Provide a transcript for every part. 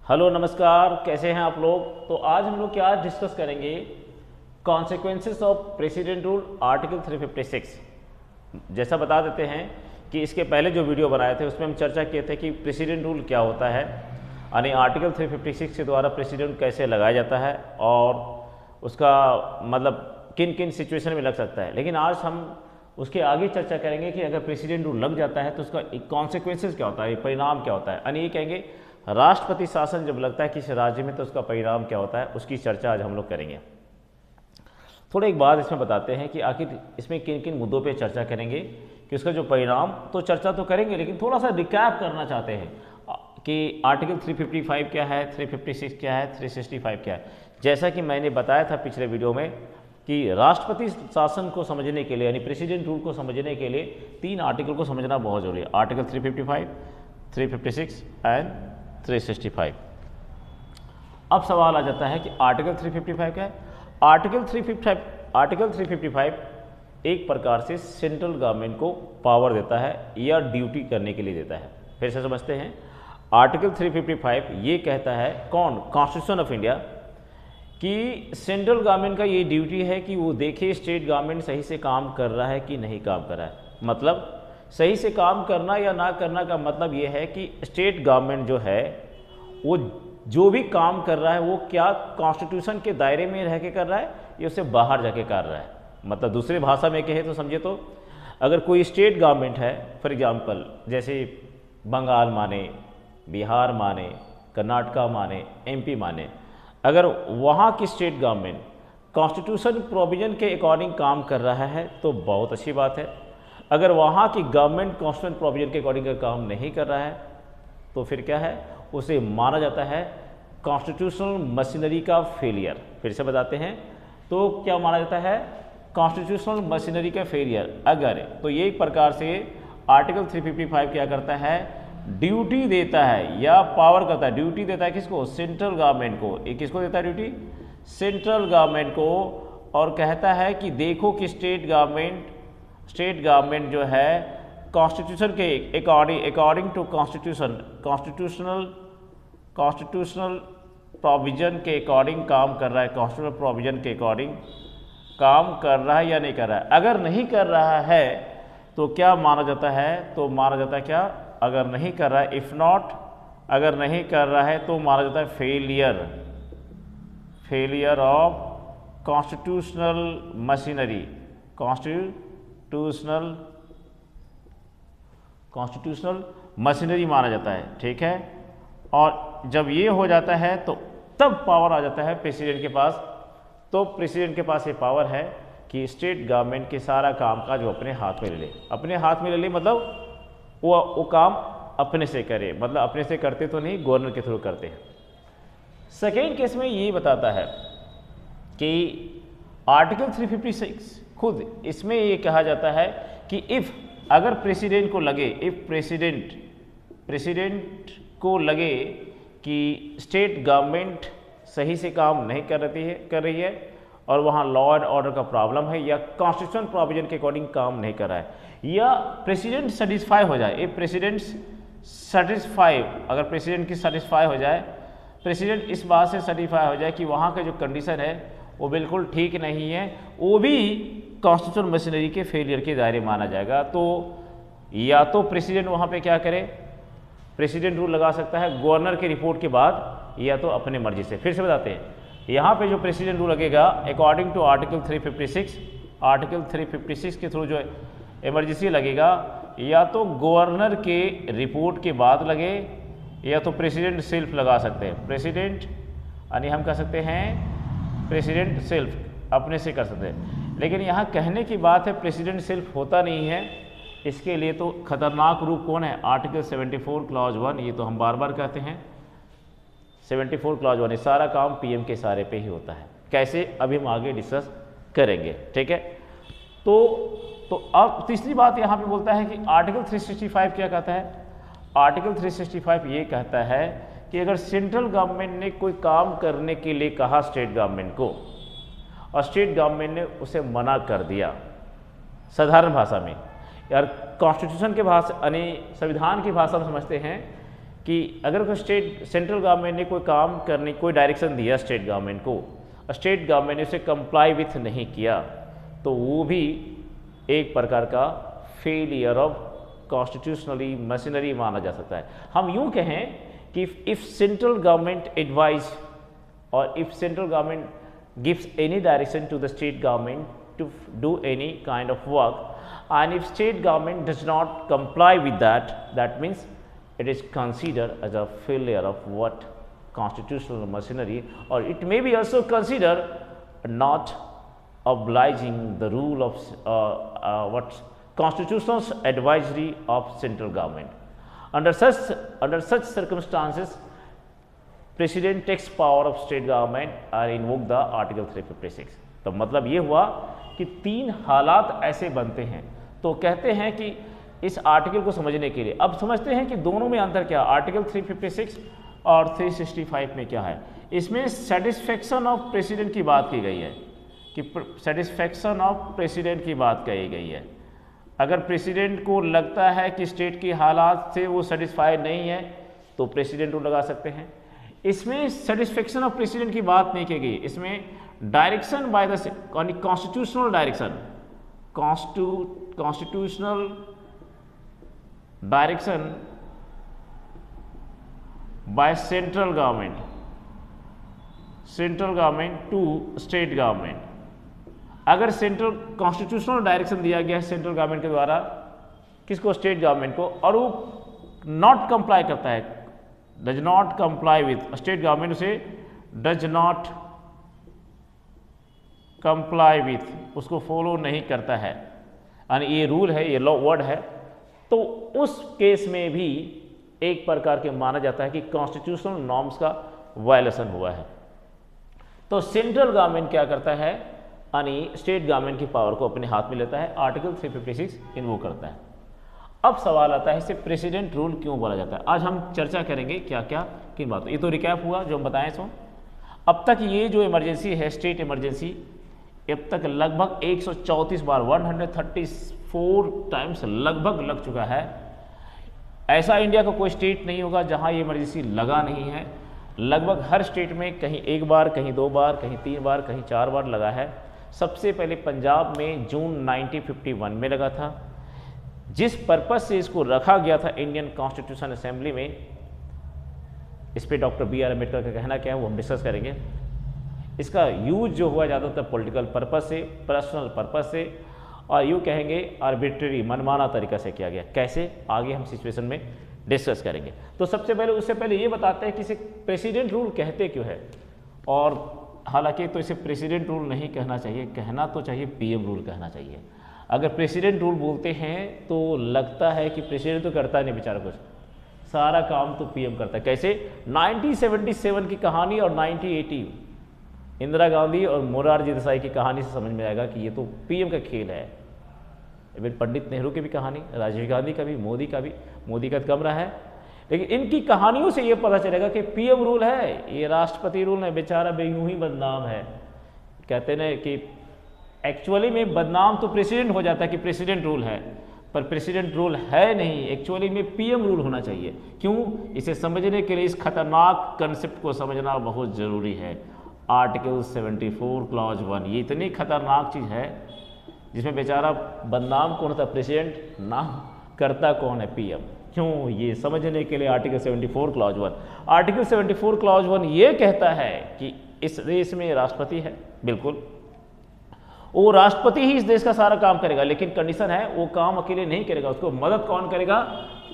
Hello नमस्कार, कैसे हैं आप लोग। तो आज हम लोग क्या डिस्कस करेंगे, consequences of president rule article 356। जैसा बता देते हैं कि इसके पहले जो वीडियो बनाए थे उसमें हम चर्चा किए थे कि प्रेसिडेंट रूल क्या होता है, यानी आर्टिकल 356 के द्वारा प्रेसिडेंट कैसे लगाया जाता है और उसका मतलब किन किन सिचुएशन में लग सकता है। लेकिन आज हम उसके आगे चर्चा करेंगे कि अगर प्रेसिडेंट रूल लग जाता है तो उसका कॉन्सिक्वेंसेस क्या होता है, परिणाम क्या होता है। यानी ये कहेंगे राष्ट्रपति शासन जब लगता है किसी राज्य में तो उसका परिणाम क्या होता है, उसकी चर्चा आज हम लोग करेंगे। थोड़ा एक बात इसमें बताते हैं कि आखिर इसमें किन किन मुद्दों पे चर्चा करेंगे कि उसका जो परिणाम तो चर्चा तो करेंगे, लेकिन थोड़ा सा रिकैप करना चाहते हैं कि आर्टिकल 355 क्या है, 356 क्या है, 365 क्या है। जैसा कि मैंने बताया था पिछले वीडियो में कि राष्ट्रपति शासन को समझने के लिए यानी प्रेसिडेंट रूल को समझने के लिए 3 आर्टिकल को समझना बहुत जरूरी है, आर्टिकल 355, 356 एंड 365। अब सवाल आ जाता है कि आर्टिकल 355 क्या है। आर्टिकल 355 एक प्रकार से सेंट्रल गवर्नमेंट को पावर देता है या ड्यूटी करने के लिए देता है। फिर से समझते हैं, आर्टिकल 355 ये कहता है, कौन, कॉन्स्टिट्यूशन ऑफ इंडिया, कि सेंट्रल गवर्नमेंट का ये ड्यूटी है कि वो देखे स्टेट गवर्नमेंट सही से काम कर रहा है कि नहीं काम कर रहा है। मतलब सही से काम करना या ना करना का मतलब ये है कि स्टेट गवर्नमेंट जो है वो जो भी काम कर रहा है वो क्या कॉन्स्टिट्यूशन के दायरे में रह के कर रहा है या उससे बाहर जाके कर रहा है। मतलब दूसरी भाषा में कहे तो समझे तो अगर कोई स्टेट गवर्नमेंट है, फॉर एग्जांपल जैसे बंगाल माने, बिहार माने, कर्नाटका माने, एमपी माने, अगर वहाँ की स्टेट गवर्नमेंट कॉन्स्टिट्यूशन प्रोविजन के अकॉर्डिंग काम कर रहा है तो बहुत अच्छी बात है। अगर वहाँ की गवर्नमेंट कॉन्स्टिट्यूशन प्रोविजन के अकॉर्डिंग काम नहीं कर रहा है तो फिर क्या है, उसे माना जाता है कॉन्स्टिट्यूशनल मशीनरी का फेलियर। फिर से बताते हैं, तो क्या माना जाता है, कॉन्स्टिट्यूशनल मशीनरी का फेलियर। अगर तो ये एक प्रकार से आर्टिकल 355 क्या करता है, ड्यूटी देता है या पावर करता है, ड्यूटी देता है किसको, सेंट्रल गवर्नमेंट को। ये किसको देता है ड्यूटी, सेंट्रल गवर्नमेंट को, और कहता है कि देखो कि स्टेट गवर्नमेंट जो है कॉन्स्टिट्यूशन के अकॉर्डिंग टू कॉन्स्टिट्यूशनल प्रोविजन के अकॉर्डिंग काम कर रहा है, कॉन्स्टिट्यूशनल प्रोविजन के अकॉर्डिंग काम कर रहा है या नहीं कर रहा है। अगर नहीं कर रहा है तो क्या माना जाता है, तो माना जाता है क्या, अगर नहीं कर रहा है, इफ नॉट, अगर नहीं कर रहा है तो माना जाता है failure of constitutional machinery, constitutional machinery माना जाता है। ठीक है, और जब ये हो जाता है तो तब पावर आ जाता है प्रेसिडेंट के पास। तो प्रेसिडेंट के पास ये पावर है कि स्टेट गवर्नमेंट के सारा काम काज वो अपने हाथ में ले ले, अपने हाथ में ले ले, मतलब वो काम अपने से करे, मतलब अपने से करते तो नहीं, गवर्नर के थ्रू करते हैं। सेकेंड केस में ये बताता है कि आर्टिकल 356 खुद इसमें ये कहा जाता है कि इफ, अगर प्रेसिडेंट को लगे, इफ प्रेसिडेंट को लगे कि स्टेट गवर्नमेंट सही से काम नहीं कर रही है और वहाँ लॉ एंड ऑर्डर का प्रॉब्लम है या कॉन्स्टिट्यूशन प्रोविजन के अकॉर्डिंग काम नहीं कर रहा है, या प्रेसिडेंट सेटिस्फाई हो जाए, इफ प्रेसिडेंट सेटिस्फाई, अगर प्रेसिडेंट की सेटिस्फाई हो जाए, प्रेसिडेंट इस बात से सेटिस्फाई हो जाए कि वहाँ का जो कंडीशन है वो बिल्कुल ठीक नहीं है, वो भी कॉन्स्टिट्यूशन मशीनरी के फेलियर के दायरे माना जाएगा। तो या तो प्रेसिडेंट वहाँ पे क्या करे, प्रेसिडेंट रूल लगा सकता है गवर्नर के रिपोर्ट के बाद या तो अपने मर्जी से। फिर से बताते हैं, यहाँ पे जो प्रेसिडेंट रूल लगेगा अकॉर्डिंग टू आर्टिकल 356 के थ्रू जो इमरजेंसी लगेगा, या तो गवर्नर के रिपोर्ट के बाद लगे या तो प्रेसिडेंट सेल्फ लगा सकते हैं। प्रेसिडेंट यानी हम कह सकते हैं प्रेसिडेंट सेल्फ अपने से कर सकते हैं, लेकिन यहाँ कहने की बात है प्रेसिडेंट सेल्फ होता नहीं है। इसके लिए तो खतरनाक रूप कौन है, आर्टिकल 74 क्लॉज 1, ये तो हम बार बार कहते हैं 74 क्लॉज 1, सारा काम पीएम के सारे पे ही होता है। कैसे, अभी हम आगे डिस्कस करेंगे। ठीक है, तो अब तीसरी बात यहाँ पे बोलता है कि आर्टिकल 365 क्या कहता है। आर्टिकल 365 ये कहता है कि अगर सेंट्रल गवर्नमेंट ने कोई काम करने के लिए कहा स्टेट गवर्नमेंट को और स्टेट गवर्नमेंट ने उसे मना कर दिया, साधारण भाषा में, यार कॉन्स्टिट्यूशन के भाषा यानी संविधान की भाषा में समझते हैं कि अगर कोई सेंट्रल गवर्नमेंट ने कोई काम करने कोई डायरेक्शन दिया स्टेट गवर्नमेंट को, स्टेट गवर्नमेंट ने उसे कंप्लाई विथ नहीं किया, तो वो भी एक प्रकार का फेलियर ऑफ कॉन्स्टिट्यूशनली मशीनरी माना जा सकता है। हम यूँ कहें कि इफ सेंट्रल गवर्नमेंट एडवाइज और if central government gives any direction to the state government to do any kind of work, and if state government does not comply with that, that means it is considered as a failure of what constitutional machinery, or it may be also considered not obliging the rule of what constitutional advisory of central government. Under such circumstances, president takes power of state government and invoke the article 356. तो मतलब ये हुआ कि 3 हालात ऐसे बनते हैं। तो कहते हैं कि इस आर्टिकल को समझने के लिए अब समझते हैं कि दोनों में अंतर क्या, आर्टिकल 356 और 365 में क्या है। इसमें सेटिस्फेक्शन ऑफ प्रेसिडेंट की बात की गई है कि सेटिस्फेक्शन ऑफ प्रेसिडेंट की बात कही गई है। अगर प्रेसिडेंट को लगता है कि स्टेट की हालात से वो सेटिस्फाइड नहीं है तो प्रेसिडेंट को लगा सकते हैं। इसमें सेटिस्फेक्शन ऑफ प्रेसिडेंट की बात नहीं की गई, इसमें direction by the constitutional direction, constitutional direction by central government to state government. अगर सेंट्रल कॉन्स्टिट्यूशनल डायरेक्शन दिया गया है सेंट्रल गवर्नमेंट के द्वारा किसको, स्टेट गवर्नमेंट को, और वो नॉट कंप्लाई करता है, does not comply with, state government उसे डज नॉट कंप्लाई विथ, उसको फॉलो नहीं करता है, यानी ये रूल है, ये लॉ वर्ड है, तो उस केस में भी एक प्रकार के माना जाता है कि कॉन्स्टिट्यूशनल नॉर्म्स का वायलेशन हुआ है। तो सेंट्रल गवर्नमेंट क्या करता है, यानी स्टेट गवर्नमेंट की पावर को अपने हाथ में लेता है, आर्टिकल 356 इन्वोक करता है। अब सवाल आता है इसे प्रेसिडेंट रूल क्यों बोला जाता है। आज हम चर्चा करेंगे क्या क्या किन बातों। ये तो रिकैप हुआ जो हम बताएं सो। अब तक ये जो इमरजेंसी है स्टेट इमरजेंसी, अब तक लगभग 134 बार 134 टाइम्स लगभग लग चुका है। ऐसा इंडिया का कोई स्टेट नहीं होगा जहां ये इमरजेंसी लगा नहीं है। लगभग हर स्टेट में कहीं 1 बार, कहीं 2 बार, कहीं 3 बार, कहीं 4 बार लगा है। सबसे पहले पंजाब में जून 1951 में लगा था। जिस पर्पस से इसको रखा गया था इंडियन कॉन्स्टिट्यूशन असेंबली में, इस पर डॉक्टर बी आर अम्बेडकर का कहना क्या है वो हम डिस्कस करेंगे। इसका यूज जो हुआ ज़्यादातर पॉलिटिकल पर्पस से, पर्सनल पर्पस से, और यूँ कहेंगे आर्बिट्रेरी मनमाना तरीका से किया गया। कैसे, आगे हम सिचुएशन में डिस्कस करेंगे। तो सबसे पहले उससे पहले ये बताते हैं कि इसे प्रेसिडेंट रूल कहते क्यों है। और हालांकि तो इसे प्रेसिडेंट रूल नहीं कहना चाहिए, कहना तो चाहिए पीएम रूल कहना चाहिए। अगर प्रेसिडेंट रूल बोलते हैं तो लगता है कि प्रेसिडेंट तो करता नहीं बेचारा कुछ, सारा काम तो पीएम करता है। कैसे, 1977 की कहानी और 1980 इंदिरा गांधी और मोरारजी देसाई की कहानी से समझ में आएगा कि ये तो पीएम का खेल है। इवन पंडित नेहरू की भी कहानी, राजीव गांधी का भी, मोदी का भी, मोदी का कम रहा है, लेकिन इनकी कहानियों से ये पता चलेगा कि पीएम रूल है, ये राष्ट्रपति रूल है, बेचारा यूं ही बदनाम है। कहते ना कि एक्चुअली में बदनाम तो प्रेसिडेंट हो जाता है कि प्रेसिडेंट रूल है, पर प्रेसिडेंट रूल है नहीं, एक्चुअली में पीएम रूल होना चाहिए। क्यों, इसे समझने के लिए इस खतरनाक कंसेप्ट को समझना बहुत ज़रूरी है। आर्टिकल 74 क्लॉज 1 ये इतनी खतरनाक चीज़ है जिसमें बेचारा बदनाम कौन होता है, प्रेसिडेंट, नाम करता कौन है, पीएम। क्यों, ये समझने के लिए आर्टिकल 74 क्लॉज 1, आर्टिकल 74 क्लॉज 1 ये कहता है कि इस देश में राष्ट्रपति है, बिल्कुल वो राष्ट्रपति ही इस देश का सारा काम करेगा, लेकिन कंडीशन है वो काम अकेले नहीं करेगा, उसको मदद कौन करेगा,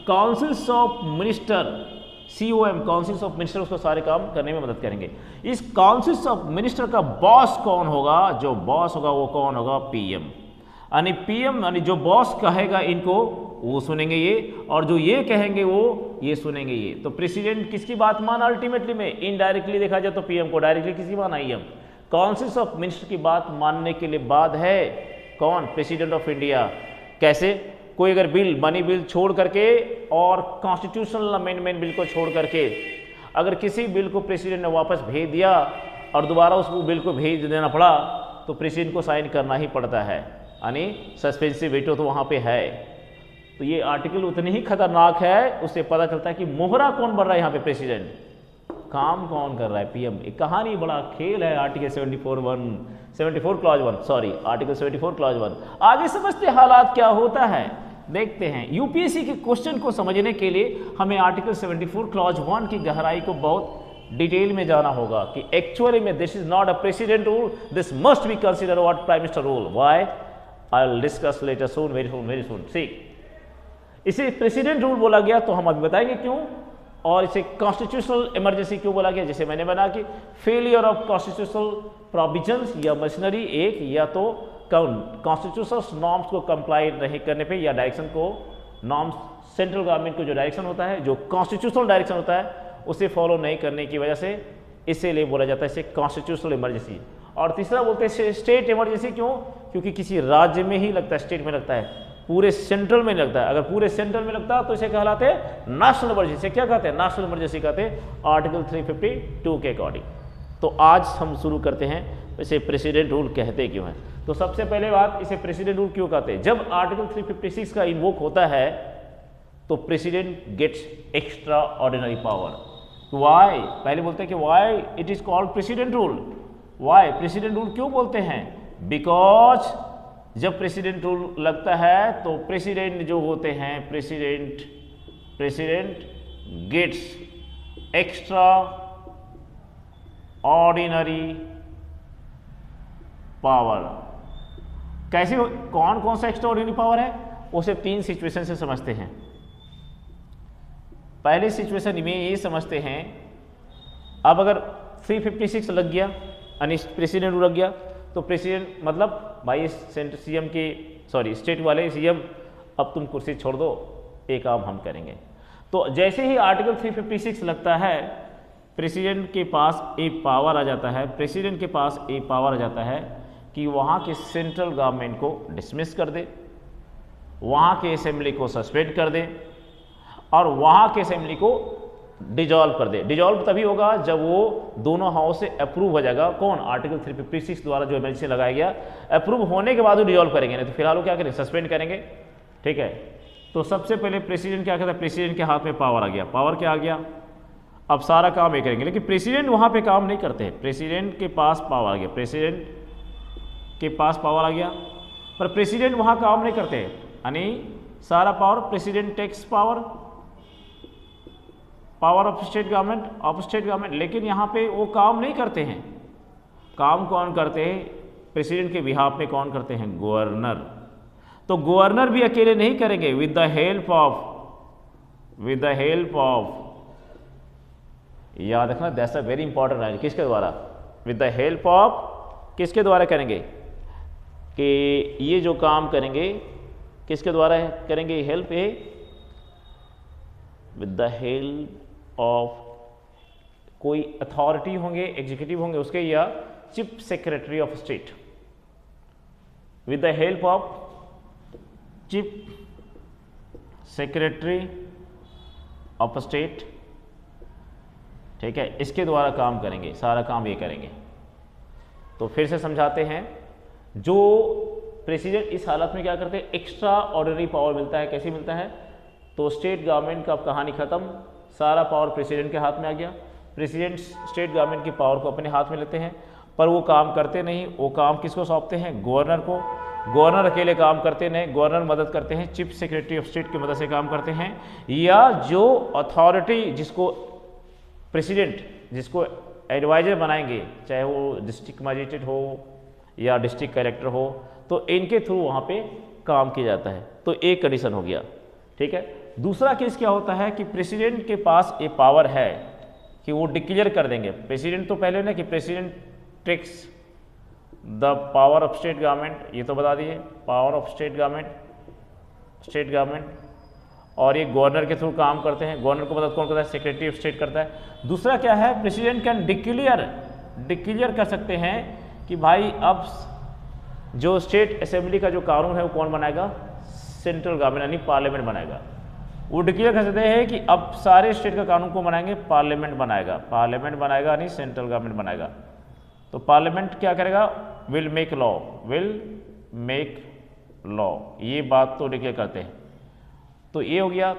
councils of minister, COM, councils of minister उसको सारे काम करने में मदद करेंगे। इस काउंसिल्स ऑफ मिनिस्टर का बॉस कौन होगा, जो बॉस होगा वो कौन होगा, पीएम। यानी पीएम यानी जो बॉस कहेगा इनको वो सुनेंगे ये, और जो ये कहेंगे वो ये सुनेंगे ये। तो प्रेसिडेंट किसकी बात माना अल्टीमेटली में, इनडायरेक्टली देखा जाए तो पीएम को, डायरेक्टली किसकी माना, ईएम। काउंसिल्स ऑफ मिनिस्टर की बात मानने के लिए बाद है कौन, प्रेसिडेंट ऑफ इंडिया। कैसे, कोई अगर बिल, मनी बिल छोड़ करके और कॉन्स्टिट्यूशनल अमेंडमेंट बिल को छोड़ करके अगर किसी बिल को प्रेसिडेंट ने वापस भेज दिया और दोबारा उस बिल को भेज देना पड़ा तो प्रेसिडेंट को साइन करना ही पड़ता है, यानी सस्पेंसिव वेटो तो वहाँ पे है। तो ये आर्टिकल उतनी ही खतरनाक है, उससे पता चलता है कि मोहरा कौन बन रहा है यहाँ पे प्रेसिडेंट, काम कौन कर रहा है पीएम। एक कहानी बड़ा खेल है article 74 clause 1 sorry article 74 clause 1। आगे समझते हालात क्या होता है, देखते हैं। यूपीएससी के क्वेश्चन को समझने के लिए हमें आर्टिकल 74 क्लॉज 1 की गहराई को बहुत डिटेल में जाना होगा कि एक्चुअली में this is not a president rule, this must be consider what prime minister rule. Why? I will discuss later soon, very soon. See, इसे प्रेसिडेंट रूल बोला गया तो हम अभी बताएंगे क्यों, और इसे कॉन्स्टिट्यूशनल इमरजेंसी क्यों बोला गया, जैसे मैंने बना कि फेलियर ऑफ कॉन्स्टिट्यूशनल प्रोविजंस या मशीनरी एक, या तो कॉन्स्टिट्यूशनल नॉर्म्स को कंप्लाई नहीं करने पे, या डायरेक्शन को नॉर्म्स सेंट्रल गवर्नमेंट को जो डायरेक्शन होता है, जो कॉन्स्टिट्यूशनल डायरेक्शन होता है उसे फॉलो नहीं करने की वजह से इसीलिए बोला जाता है इसे कॉन्स्टिट्यूशनल इमरजेंसी। और तीसरा बोलते हैं स्टेट इमरजेंसी, क्यों? क्योंकि किसी राज्य में ही लगता है, स्टेट में लगता है, पूरे सेंट्रल में लगता है। अगर पूरे सेंट्रल में लगता है तो इसे कहलाते हैं नेशनल इमरजेंसी। क्या कहते हैं? नेशनल इमरजेंसी कहते हैं आर्टिकल 352 के अकॉर्डिंग। तो आज हम शुरू करते हैं इसे प्रेसिडेंट रूल कहते क्यों हैं। तो सबसे पहले बात, इसे प्रेसिडेंट रूल क्यों कहते हैं? जब आर्टिकल 356 का इन्वोक होता है तो president gets extraordinary power. Why? पहले बोलते हैं कि why it is called president rule. Why president rule क्यों बोलते हैं? बिकॉज जब प्रेसिडेंट रूल लगता है तो प्रेसिडेंट जो होते हैं, president gets extraordinary power. कैसे, कौन कौन सा एक्स्ट्रा ऑर्डिनरी पावर है, उसे 3 सिचुएशन से समझते हैं। पहले सिचुएशन में ये समझते हैं, अब अगर 356 लग गया यानी प्रेसिडेंट रूल लग गया तो प्रेसिडेंट मतलब भाई सीएम के स्टेट वाले सीएम अब तुम कुर्सी छोड़ दो, ये काम हम करेंगे। तो जैसे ही आर्टिकल 356 लगता है प्रेसिडेंट के पास एक पावर आ जाता है, प्रेसिडेंट के पास एक पावर आ जाता है कि वहाँ के सेंट्रल गवर्नमेंट को डिसमिस कर दे, वहाँ के असेंबली को सस्पेंड कर दे और वहाँ के असेंबली को डिजॉल्व कर दे। डिजॉल्व तभी होगा जब वो दोनों हाउस से अप्रूव हो जाएगा। कौन? आर्टिकल 356 द्वारा जो इमरजेंसी लगाया गया, अप्रूव होने के बाद वो डिजॉल्व करेंगे, नहीं तो फिलहाल वो क्या करेंगे, सस्पेंड करेंगे। ठीक है, तो सबसे पहले प्रेसिडेंट क्या करता है, प्रेसिडेंट के हाथ में पावर आ गया। पावर क्या आ गया? अब सारा काम ये करेंगे, लेकिन प्रेसिडेंट वहाँ पे काम नहीं करते हैं। प्रेसिडेंट के पास पावर आ गया, प्रेसिडेंट के पास पावर आ गया, पर प्रेसिडेंट वहाँ काम नहीं करते, यानी सारा power president takes power of state government, लेकिन यहाँ पे वो काम नहीं करते हैं। काम कौन करते हैं? प्रेसिडेंट के बिहाफ में कौन करते हैं? गवर्नर। तो गवर्नर भी अकेले नहीं करेंगे, विद द हेल्प ऑफ याद रखना, that's a very important line. किसके द्वारा? विद द हेल्प ऑफ, किसके द्वारा करेंगे कि ये जो काम करेंगे किसके द्वारा करेंगे? हेल्प है विद द हेल्प ऑफ कोई अथॉरिटी होंगे, एग्जीक्यूटिव होंगे उसके, या chief secretary of state. With the help of chief secretary of state, ठीक है, इसके द्वारा काम करेंगे, सारा काम ये करेंगे। तो फिर से समझाते हैं, जो प्रेसिडेंट इस हालत में क्या करते हैं, एक्स्ट्रा ऑर्डिनरी पावर मिलता है। कैसे मिलता है? तो स्टेट गवर्नमेंट का कहानी खत्म, सारा पावर प्रेसिडेंट के हाथ में आ गया। प्रेसिडेंट स्टेट गवर्नमेंट की पावर को अपने हाथ में लेते हैं, पर वो काम करते नहीं। वो काम किसको सौंपते हैं? गवर्नर को। गवर्नर अकेले काम करते नहीं, गवर्नर मदद करते हैं, चीफ सेक्रेटरी ऑफ स्टेट की मदद से काम करते हैं, या जो अथॉरिटी जिसको प्रेसिडेंट जिसको एडवाइजर बनाएंगे, चाहे वो डिस्ट्रिक्ट मजिस्ट्रेट हो या डिस्ट्रिक्ट कलेक्टर हो, तो इनके थ्रू वहाँ पे काम किया जाता है। तो एक कंडीशन हो गया, ठीक है। दूसरा केस क्या होता है कि प्रेसिडेंट के पास ये पावर है कि वो डिक्लेयर कर देंगे। प्रेसिडेंट तो पहले ना कि president takes the power of state government, ये तो बता दिए, पावर ऑफ स्टेट गवर्नमेंट, और ये गवर्नर के थ्रू काम करते हैं। गवर्नर को मदद कौन करता है? सेक्रेटरी ऑफ स्टेट करता है। दूसरा क्या है, प्रेसिडेंट कैन डिक्लेयर कर सकते हैं कि भाई अब जो स्टेट असेंबली का जो कानून है वो कौन बनाएगा? सेंट्रल गवर्नमेंट यानी पार्लियामेंट बनाएगा। वो डिक्लेयर कर सकते हैं कि अब सारे स्टेट का कानून को बनाएंगे, पार्लियामेंट बनाएगा यानी सेंट्रल गवर्नमेंट बनाएगा। तो पार्लियामेंट क्या करेगा? विल मेक लॉ, ये बात तो डिक्लेयर करते हैं। तो ये हो गया।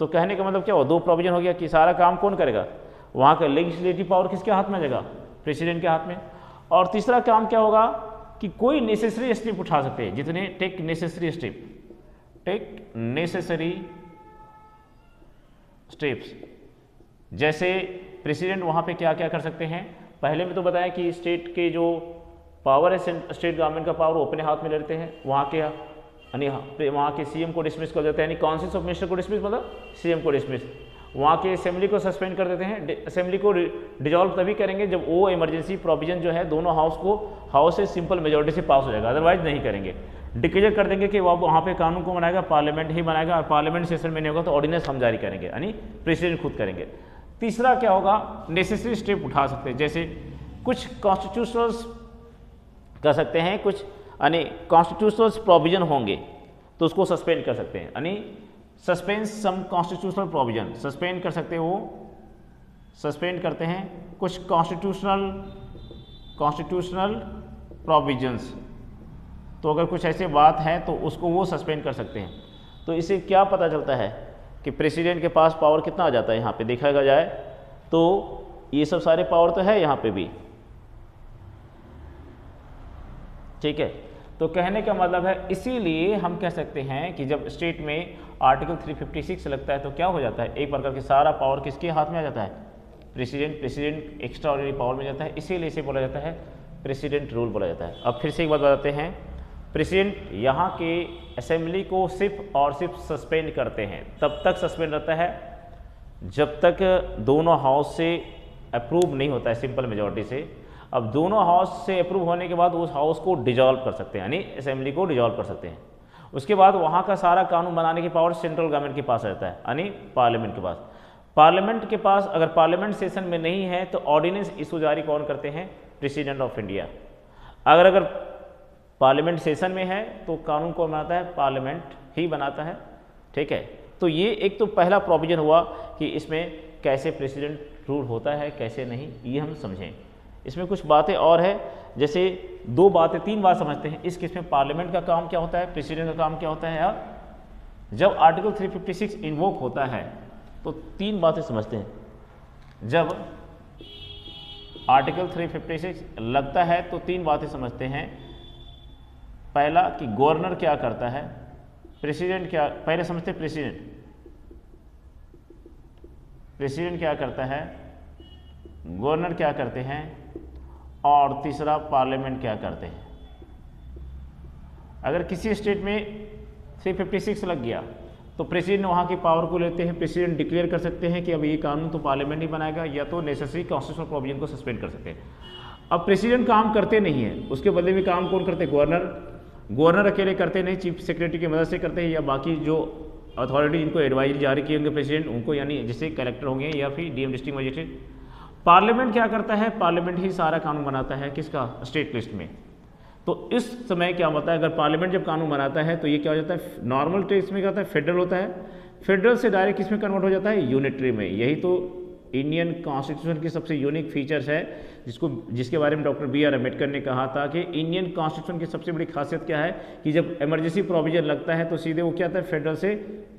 तो कहने का मतलब क्या हुआ, दो प्रोविजन हो गया कि सारा काम कौन करेगा, वहाँ का लेजिस्लेटिव पावर किसके हाथ में आ जाएगा, प्रेसिडेंट के हाथ में। और तीसरा काम क्या होगा कि कोई नेसेसरी स्टेप उठा सकते हैं, जितने टेक नेसेसरी स्टेप्स, जैसे प्रेसिडेंट वहाँ पे क्या क्या कर सकते हैं। पहले में तो बताया कि स्टेट के जो पावर है, स्टेट गवर्नमेंट का पावर वो अपने हाथ में ले लेते हैं, वहाँ के यानी वहाँ के सीएम को डिसमिस कर देते हैं, यानी काउंसिल ऑफ मिनिस्टर को डिसमिस मतलब सीएम को डिसमिस। वहाँ के असेंबली को सस्पेंड कर देते हैं, असेंबली को डिजॉल्व तभी करेंगे जब वो इमरजेंसी प्रोविजन जो है दोनों हाउस से सिंपल मेजोरिटी से पास हो जाएगा, अदरवाइज नहीं करेंगे। डिक्लेयर कर देंगे कि वो वहाँ पे कानून को बनाएगा, पार्लियामेंट ही बनाएगा, और पार्लियामेंट सेशन में नहीं होगा तो ऑर्डिनेंस हम जारी करेंगे, यानी प्रेसिडेंट खुद करेंगे। तीसरा क्या होगा, नेसेसरी स्टेप उठा सकते हैं, जैसे कुछ कॉन्स्टिट्यूशनल्स कर सकते हैं, कुछ यानी कॉन्स्टिट्यूशनल प्रोविजन होंगे तो उसको सस्पेंड कर सकते हैं, यानी सस्पेंड सम कॉन्स्टिट्यूशनल प्रोविजन, सस्पेंड कर सकते हैं, वो सस्पेंड करते हैं कुछ कॉन्स्टिट्यूशनल प्रोविजंस। तो अगर कुछ ऐसे बात है तो उसको वो सस्पेंड कर सकते हैं। तो इससे क्या पता चलता है कि प्रेसिडेंट के पास पावर कितना आ जाता है। यहाँ पे देखा जाए तो ये सब सारे पावर तो है यहाँ पे भी, ठीक है। तो कहने का मतलब है, इसीलिए हम कह सकते हैं कि जब स्टेट में आर्टिकल 356 लगता है तो क्या हो जाता है, एक प्रकार के सारा पावर किसके हाथ में आ जाता है, प्रेसिडेंट एक्स्ट्रा ऑर्डिनरी पावर में जाता है, इसीलिए इसे बोला जाता है प्रेसिडेंट रूल बोला जाता है। अब फिर से एक बात बताते हैं, प्रेसिडेंट यहाँ के असेंबली को सिर्फ और सिर्फ सस्पेंड करते हैं, तब तक सस्पेंड रहता है जब तक दोनों हाउस से अप्रूव नहीं होता है सिंपल मेजॉरिटी से। अब दोनों हाउस से अप्रूव होने के बाद उस हाउस को डिजॉल्व कर सकते हैं, यानी असेंबली को डिजॉल्व कर सकते हैं। उसके बाद वहाँ का सारा कानून बनाने की पावर सेंट्रल गवर्नमेंट के पास रहता है, यानी पार्लियामेंट के पास। पार्लियामेंट के पास अगर पार्लियामेंट सेशन में नहीं है तो ऑर्डिनेंस इशू जारी कौन करते हैं, प्रेसिडेंट ऑफ इंडिया। अगर पार्लियामेंट सेशन में है तो कानून कौन बनाता है, पार्लियामेंट ही बनाता है, ठीक है। तो ये एक तो पहला प्रोविजन हुआ कि इसमें कैसे प्रेसिडेंट रूल होता है कैसे नहीं, ये हम समझें। इसमें कुछ बातें और है, जैसे तीन बात समझते हैं इस केस में, पार्लियामेंट का काम क्या होता है, प्रेसिडेंट का काम क्या होता है। और जब आर्टिकल 356 इन्वोक होता है तो तीन बातें समझते हैं। जब आर्टिकल 356 लगता है तो तीन बातें समझते हैं। पहला कि गवर्नर क्या करता है, प्रेसिडेंट क्या, पहले समझते हैं प्रेसिडेंट क्या करता है, गवर्नर क्या करते हैं, और तीसरा पार्लियामेंट क्या करते हैं। अगर किसी स्टेट में 356 लग गया तो प्रेसिडेंट वहाँ की पावर को लेते हैं, प्रेसिडेंट डिक्लेयर कर सकते हैं कि अब ये कानून तो पार्लियामेंट ही बनाएगा, या तो नेसेसरी कॉन्स्टिट्यूशनल प्रोविजन को सस्पेंड कर सकते हैं। अब प्रेसिडेंट काम करते नहीं है, उसके बदले में काम कौन करते हैं, गवर्नर अकेले करते नहीं, चीफ सेक्रेटरी की मदद से करते हैं, या बाकी जो अथॉरिटी जिनको एडवाइजरी जारी किए होंगे प्रेसिडेंट उनको, यानी जैसे कलेक्टर होंगे या फिर डीएम डिस्ट्रिक्ट मजिस्ट्रेट। पार्लियामेंट क्या करता है, पार्लियामेंट ही सारा कानून बनाता है, किसका, स्टेट लिस्ट में। तो इस समय क्या होता है, अगर पार्लियामेंट जब कानून बनाता है तो ये क्या हो जाता है, नॉर्मल टेस्ट में क्या होता है, फेडरल होता है, फेडरल से डायरेक्ट किस में कन्वर्ट हो जाता है, यूनिटरी में। यही तो इंडियन कॉन्स्टिट्यूशन की सबसे यूनिक फीचर्स है, जिसके बारे में डॉक्टर बी आर अम्बेडकर ने कहा था कि इंडियन कॉन्स्टिट्यूशन की सबसे बड़ी खासियत क्या है कि जब इमरजेंसी प्रोविजन लगता है तो सीधे वो क्या होता है, फेडरल से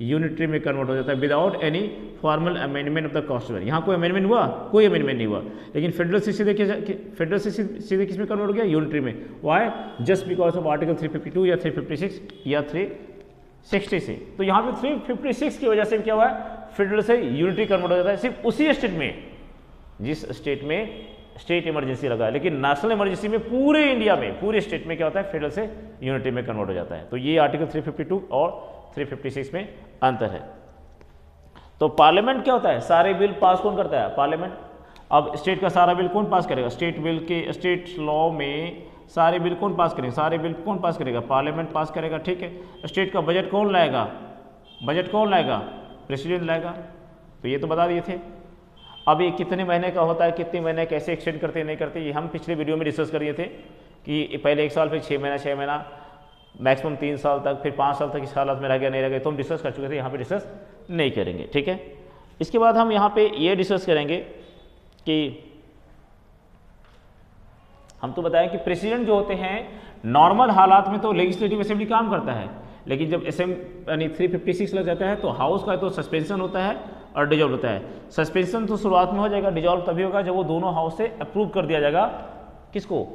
यूनिटरी में कन्वर्ट हो जाता है without any formal amendment of the constitution. यहाँ कोई अमेंडमेंट हुआ, कोई अमेंडमेंट नहीं हुआ, लेकिन फेडरल से सीधे किस में कन्वर्ट हो गया, यूनिटरी में। Why, just because of article 352 या 356 या 360 से। तो यहाँ पे 356 की वजह से क्या हुआ है, फेडरल से यूनिटरी कन्वर्ट हो जाता है, सिर्फ उसी स्टेट में जिस स्टेट में स्टेट इमरजेंसी लगा है। लेकिन नेशनल इमरजेंसी में पूरे इंडिया में, पूरे स्टेट में क्या होता है, फेडरल से यूनिटरी में कन्वर्ट हो जाता है। तो ये आर्टिकल 352 और 356 में अंतर है। तो पार्लियामेंट क्या होता है, सारे बिल पास कौन करता है, पार्लियामेंट। अब स्टेट का सारा बिल कौन पास करेगा, स्टेट बिल के, स्टेट लॉ में सारे बिल कौन पास करेगा, सारे बिल कौन पास करेगा, पार्लियामेंट पास करेगा, ठीक है। स्टेट का बजट कौन लाएगा, प्रेसिडेंट लाएगा। तो ये तो बता दिए थे। अब ये कितने महीने का होता है, कितने महीने कैसे एक्सटेंड करते नहीं करते, ये हम पिछले वीडियो में डिस्कस कर दिए थे कि पहले 1 साल, फिर 6 महीना, मैक्सिमम 3 साल तक, फिर 5 साल तक इस हालत में रह गया नहीं रह गया, तो हम डिस्कस कर चुके थे, यहाँ पे डिस्कस नहीं करेंगे, ठीक है। इसके बाद हम यहाँ पे ये डिस्कस करेंगे कि हम तो बताएं कि प्रेसिडेंट जो होते हैं नॉर्मल हालात में तो लेजिस्लेटिव असेंबली काम करता है, लेकिन जब यानी 356 लग जाता है तो हाउस का तो सस्पेंशन होता है और डिजॉल्व होता है। सस्पेंशन तो शुरुआत में हो जाएगा, डिजॉल्व तभी होगा जब वो दोनों हाउस से अप्रूव कर दिया जाएगा किसको,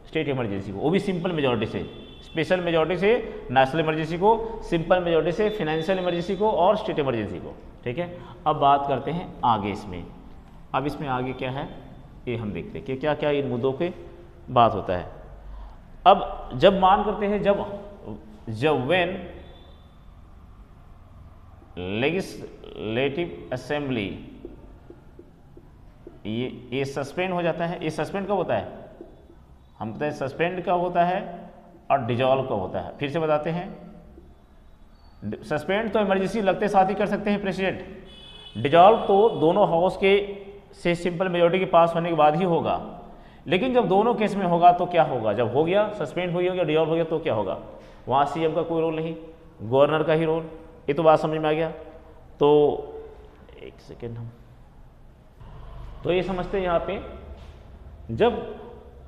स्टेट इमरजेंसी को, वो भी सिंपल मेजॉरिटी से। स्पेशल मेजॉरिटी से नेशनल इमरजेंसी को, सिंपल मेजॉरिटी से फाइनेंशियल इमरजेंसी को और स्टेट इमरजेंसी को। ठीक है, अब बात करते हैं आगे इसमें। अब इसमें आगे क्या है ये हम देखते हैं कि क्या क्या इन मुद्दों पे बात होता है। अब जब मान करते हैं जब व्हेन लेजिस्लेटिव असेंबली ये सस्पेंड हो जाता है। ये सस्पेंड कब होता है, हम बताएं सस्पेंड कब होता है और डिजॉल्व कब होता है। फिर से बताते हैं, सस्पेंड तो इमरजेंसी लगते साथ ही कर सकते हैं प्रेसिडेंट, डिजॉल्व तो दोनों हाउस के से सिंपल मेजॉरिटी के पास होने के बाद ही होगा। लेकिन जब दोनों केस में होगा तो क्या होगा, जब हो गया सस्पेंड हो गया डिजॉल्व हो गया तो क्या होगा, वहाँ सीएम का कोई रोल नहीं, गवर्नर का ही रोल। ये तो बात समझ में आ गया। तो एक सेकेंड, हम तो ये समझते हैं यहाँ पे जब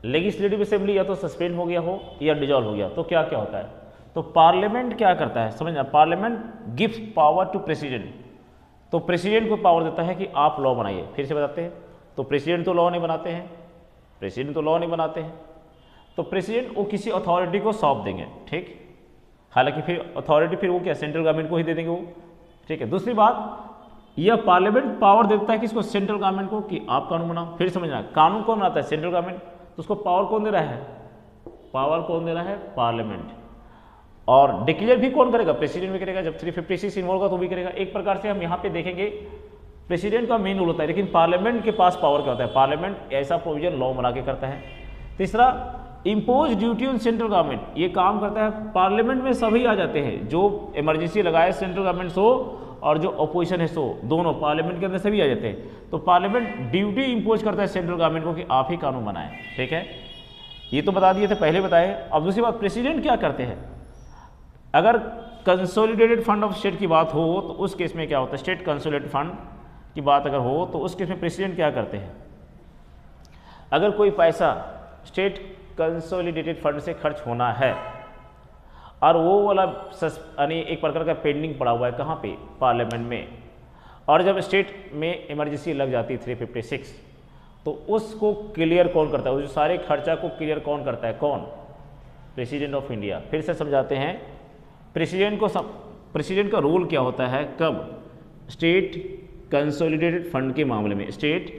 लेजिस्लेटिव असेंबली या तो सस्पेंड हो गया हो या डिजॉल्व हो गया तो क्या क्या होता है। तो पार्लियामेंट क्या करता है, समझना, parliament gives power to president. तो प्रेसिडेंट को पावर देता है कि आप लॉ बनाइए। फिर से बताते हैं, तो प्रेसिडेंट तो लॉ नहीं बनाते हैं, प्रेसिडेंट तो लॉ नहीं बनाते हैं, तो प्रेसिडेंट वो किसी अथॉरिटी को सौंप देंगे। ठीक, हालांकि फिर अथॉरिटी फिर वो क्या सेंट्रल गवर्नमेंट को ही दे देंगे वो। ठीक है, दूसरी बात, यह पार्लियामेंट पावर देता है किसको, सेंट्रल गवर्नमेंट को, कि आप कानून बनाओ। फिर समझना, कानून कौन बनाता है, सेंट्रल गवर्नमेंट, तो उसको पावर कौन दे रहा है, पावर कौन दे रहा है, पार्लियामेंट। और डिक्लेयर भी कौन करेगा, प्रेसिडेंट भी करेगा। जब 356 इन्वॉल्व होगा तो भी करेगा। एक प्रकार से हम यहाँ पे देखेंगे प्रेसिडेंट का मेन रोल होता है, लेकिन पार्लियामेंट के पास पावर क्या होता है, पार्लियामेंट ऐसा प्रोविजन लॉ बना के करता है। तीसरा, impose duty on central government, ये काम करता है पार्लियामेंट में सभी आ जाते हैं, जो इमरजेंसी लगाए सेंट्रल गवर्नमेंट सो और जो अपोजिशन है सो, दोनों पार्लियामेंट के अंदर सभी आ जाते हैं। तो पार्लियामेंट ड्यूटी इम्पोज करता है सेंट्रल गवर्नमेंट को कि आप ही कानून बनाएं। ठीक है, ये तो बता दिए थे, पहले बताए। अब दूसरी बात, प्रेसिडेंट क्या करते हैं, अगर कंसोलिडेटेड फंड ऑफ स्टेट की बात हो तो उस केस में क्या होता है, स्टेट कंसोलिडेटेड फंड की बात अगर हो तो उस केस में प्रेसिडेंट क्या करते हैं, अगर कोई पैसा स्टेट कंसोलिडेटेड फंड से खर्च होना है और वो वाला यानी एक प्रकार का पेंडिंग पड़ा हुआ है कहाँ पे, पार्लियामेंट में, और जब स्टेट में इमरजेंसी लग जाती है 356, तो उसको क्लियर कौन करता है, उस सारे खर्चा को क्लियर कौन करता है, कौन, प्रेसिडेंट ऑफ इंडिया। फिर से समझाते हैं, प्रेसिडेंट का रोल क्या होता है, कब, स्टेट कंसोलिडेटेड फंड के मामले में, स्टेट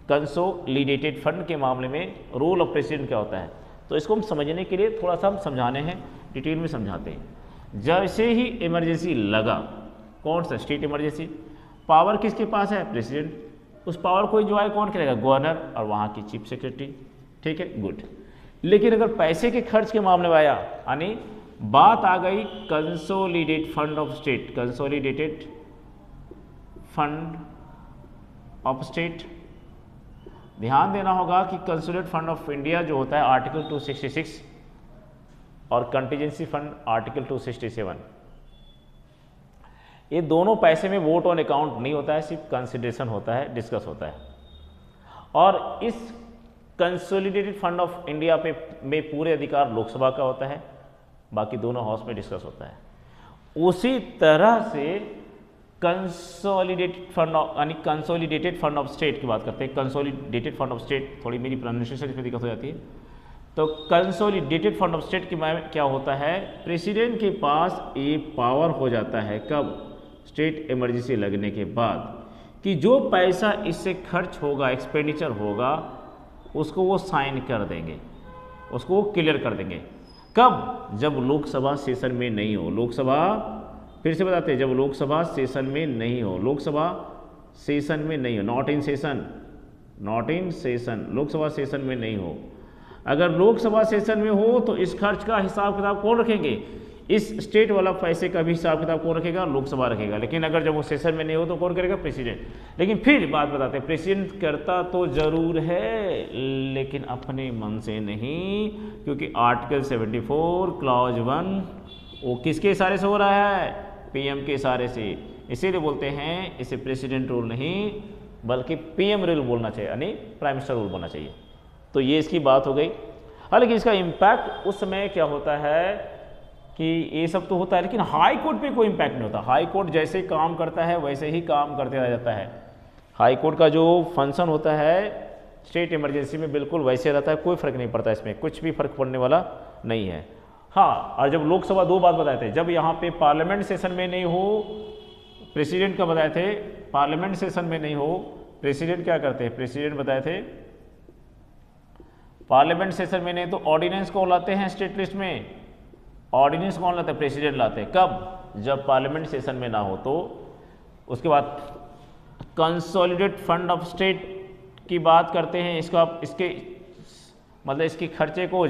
कंसोलिडेटेड फंड के मामले में रोल ऑफ प्रेसिडेंट क्या होता है। तो इसको हम समझने के लिए थोड़ा सा हम समझाने हैं, डिटेल में समझाते हैं। जैसे ही इमरजेंसी लगा, कौन सा, स्टेट इमरजेंसी, पावर किसके पास है, प्रेसिडेंट, उस पावर को एंजॉय कौन करेगा, गवर्नर और वहाँ की चीफ सेक्रेटरी। ठीक है, गुड। लेकिन अगर पैसे के खर्च के मामले में आया, यानी बात आ गई consolidated fund of state, consolidated fund of state, ध्यान देना होगा कि कंसोलिडेटेड फंड ऑफ इंडिया जो होता है आर्टिकल 266 और कंटीजेंसी फंड आर्टिकल 267, ये दोनों पैसे में वोट ऑन अकाउंट नहीं होता है, सिर्फ कंसिडरेशन होता है, डिस्कस होता है। और इस कंसोलिडेटेड फंड ऑफ इंडिया पे में पूरे अधिकार लोकसभा का होता है, बाकी दोनों हाउस में डिस्कस होता है। उसी तरह से कंसोलिडेटेड फंड यानी कंसोलिडेटेड फंड ऑफ स्टेट की बात करते हैं, कंसोलिडेटेड फंड ऑफ स्टेट, थोड़ी मेरी प्रोनाउंसिएशन में दिक्कत हो जाती है। तो कंसोलिडेटेड फंड ऑफ स्टेट की क्या होता है, प्रेसिडेंट के पास ये पावर हो जाता है, कब, स्टेट इमरजेंसी लगने के बाद, कि जो पैसा इससे खर्च होगा, एक्सपेंडिचर होगा, उसको वो साइन कर देंगे, उसको वो क्लियर कर देंगे। कब, जब लोकसभा सेशन में नहीं हो, लोकसभा, फिर से बताते हैं, जब लोकसभा सेशन में नहीं हो, लोकसभा सेशन में नहीं हो, not in session, not in session, Lok Sabha session में नहीं हो। अगर लोकसभा सेशन में हो तो इस खर्च का हिसाब किताब कौन रखेंगे, इस स्टेट वाला पैसे का भी हिसाब किताब कौन रखेगा, लोकसभा रखेगा। लेकिन अगर जब वो सेशन में नहीं हो तो कौन करेगा, प्रेसिडेंट। लेकिन फिर बात बताते हैं, प्रेसिडेंट करता तो जरूर है लेकिन अपने मन से नहीं, क्योंकि आर्टिकल 74 क्लॉज 1 वो किसके इशारे से हो रहा है, पीएम के इशारे से। इसीलिए बोलते हैं इसे प्रेसिडेंट रूल नहीं बल्कि पीएम रूल बोलना चाहिए, यानी प्राइम मिनिस्टर रूल बोलना चाहिए। तो ये इसकी बात हो गई। हालांकि इसका इम्पैक्ट उस समय क्या होता है कि ये सब तो होता है, लेकिन हाई कोर्ट पे कोई इम्पैक्ट नहीं होता। हाई कोर्ट जैसे काम करता है वैसे ही काम करते रह जाता है। हाई कोर्ट का जो फंक्शन होता है स्टेट इमरजेंसी में बिल्कुल वैसे रहता है, कोई फ़र्क नहीं पड़ता, इसमें कुछ भी फ़र्क पड़ने वाला नहीं है। हाँ, और जब लोकसभा, दो बात बताए थे, जब यहाँ पे पार्लियामेंट सेशन में नहीं हो, प्रेसिडेंट का बताए थे, पार्लियामेंट सेशन में नहीं हो, प्रेसिडेंट क्या करते हैं, प्रेसिडेंट बताए थे पार्लियामेंट सेशन में नहीं तो ऑर्डिनेंस कौन लाते हैं स्टेट लिस्ट में, ऑर्डिनेंस कौन लाते हैं, प्रेसिडेंट लाते हैं। कब, जब पार्लियामेंट सेशन में ना हो। तो उसके बाद कंसोलिडेट फंड ऑफ स्टेट की बात करते हैं, इसके मतलब इसके खर्चे को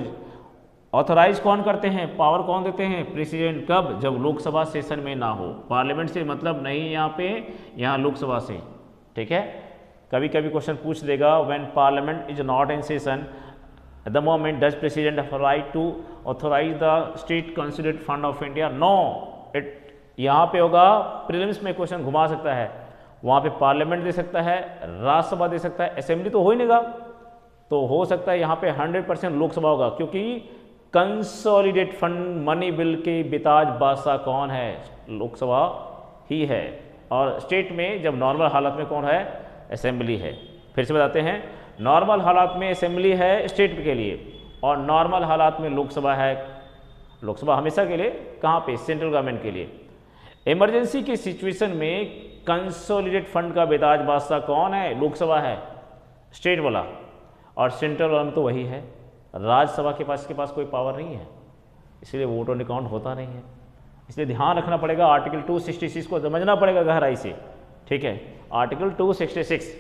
ऑथराइज कौन करते हैं, पावर कौन देते हैं, प्रेसिडेंट। कब, जब लोकसभा सेशन में ना हो। पार्लियामेंट से मतलब नहीं यहाँ पे, यहाँ लोकसभा से, ठीक है। कभी कभी क्वेश्चन पूछ देगा, when parliament is not in session at the moment does president have right to authorize the state consolidate fund of India? No, it यहाँ पे होगा, प्रीलिम्स में क्वेश्चन घुमा सकता है, वहाँ पे पार्लियामेंट दे सकता है, राज्यसभा दे सकता है, असेंबली तो हो ही नहीं, तो हो सकता है यहाँ पे 100% लोकसभा होगा, क्योंकि कंसोलिडेट फंड मनी बिल के बेताज बादशाह कौन है, लोकसभा ही है। और स्टेट में जब नॉर्मल हालत में कौन है, असेंबली है। फिर से बताते हैं, नॉर्मल हालात में असेंबली है स्टेट के लिए, और नॉर्मल हालात में लोकसभा है। लोकसभा हमेशा के लिए कहाँ पे, सेंट्रल गवर्नमेंट के लिए। इमरजेंसी की सिचुएशन में कंसोलिडेट फंड का बेताज बादशाह कौन है, लोकसभा है, स्टेट वाला, और सेंट्रल वाला में तो वही है। राज्यसभा के पास कोई पावर नहीं है, इसलिए वोट ऑन अकाउंट होता नहीं है। इसलिए ध्यान रखना पड़ेगा, आर्टिकल 266 को समझना पड़ेगा गहराई से, ठीक है। आर्टिकल 266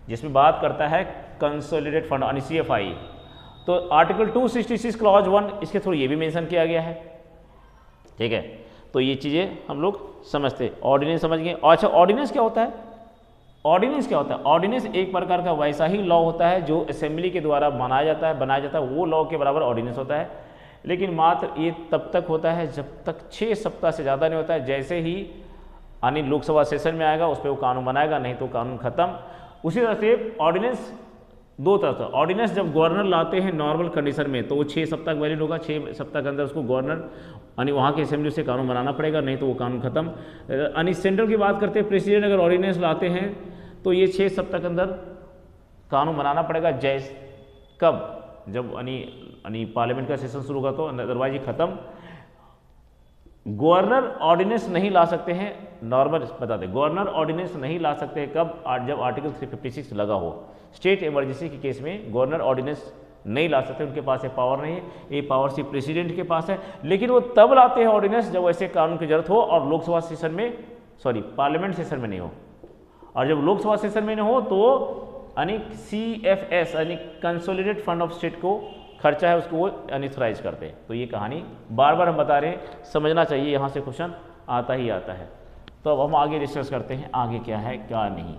जिसमें बात करता है कंसोलिडेट फंड यानी CFI, तो आर्टिकल 266 क्लॉज 1 इसके थ्रू ये भी मेंशन किया गया है, ठीक है। तो ये चीज़ें हम लोग समझते, ऑर्डिनेंस समझ गए। अच्छा, ऑर्डिनेंस क्या होता है, ऑर्डिनेंस क्या होता है, ऑर्डिनेंस एक प्रकार का वैसा ही लॉ होता है जो असेंबली के द्वारा बनाया जाता है, वो लॉ के बराबर ऑर्डिनेंस होता है, लेकिन मात्र ये तब तक होता है जब तक 6 सप्ताह से ज़्यादा नहीं होता है। जैसे ही यानी लोकसभा सेशन में आएगा उस पर वो कानून बनाएगा, नहीं तो कानून खत्म। उसी तरह से ऑर्डिनेंस दो तरह से, ऑर्डिनेंस जब गवर्नर लाते हैं नॉर्मल कंडीशन में तो वो 6 सप्ताह वैलिड होगा, 6 सप्ताह के अंदर उसको गवर्नर यानी वहाँ की असेंबली से कानून बनाना पड़ेगा, नहीं तो वो कानून खत्म। यानी सेंट्रल की बात करते हैं, प्रेसिडेंट अगर ऑर्डिनेंस लाते हैं तो ये 6 सप्ताह के अंदर कानून बनाना पड़ेगा। जैसे कब, जब यानी पार्लियामेंट का सेशन शुरू होगा, तो अदरवाइज ये खत्म। गवर्नर ऑर्डिनेंस नहीं ला सकते हैं, नॉर्मल बता दें, गवर्नर ऑर्डिनेंस नहीं ला सकते हैं कब, जब आर्टिकल 356 लगा हो। स्टेट इमरजेंसी के केस में गवर्नर ऑर्डिनेंस नहीं ला सकते, उनके पास ये पावर नहीं है, ये पावर सिर्फ प्रेसिडेंट के पास है। लेकिन वो तब लाते हैं ऑर्डिनेंस जब ऐसे कानून की जरूरत हो और लोकसभा सेशन में, पार्लियामेंट सेशन में नहीं हो। और जब लोकसभा सेशन में नहीं हो तो यानी CFS यानी कंसोलिडेट फंड ऑफ स्टेट को खर्चा है उसको वो अनऑथराइज करते हैं। तो ये कहानी बार बार हम बता रहे हैं, समझना चाहिए, यहाँ से क्वेश्चन आता ही आता है। तो अब हम आगे डिस्कस करते हैं, आगे क्या है क्या नहीं।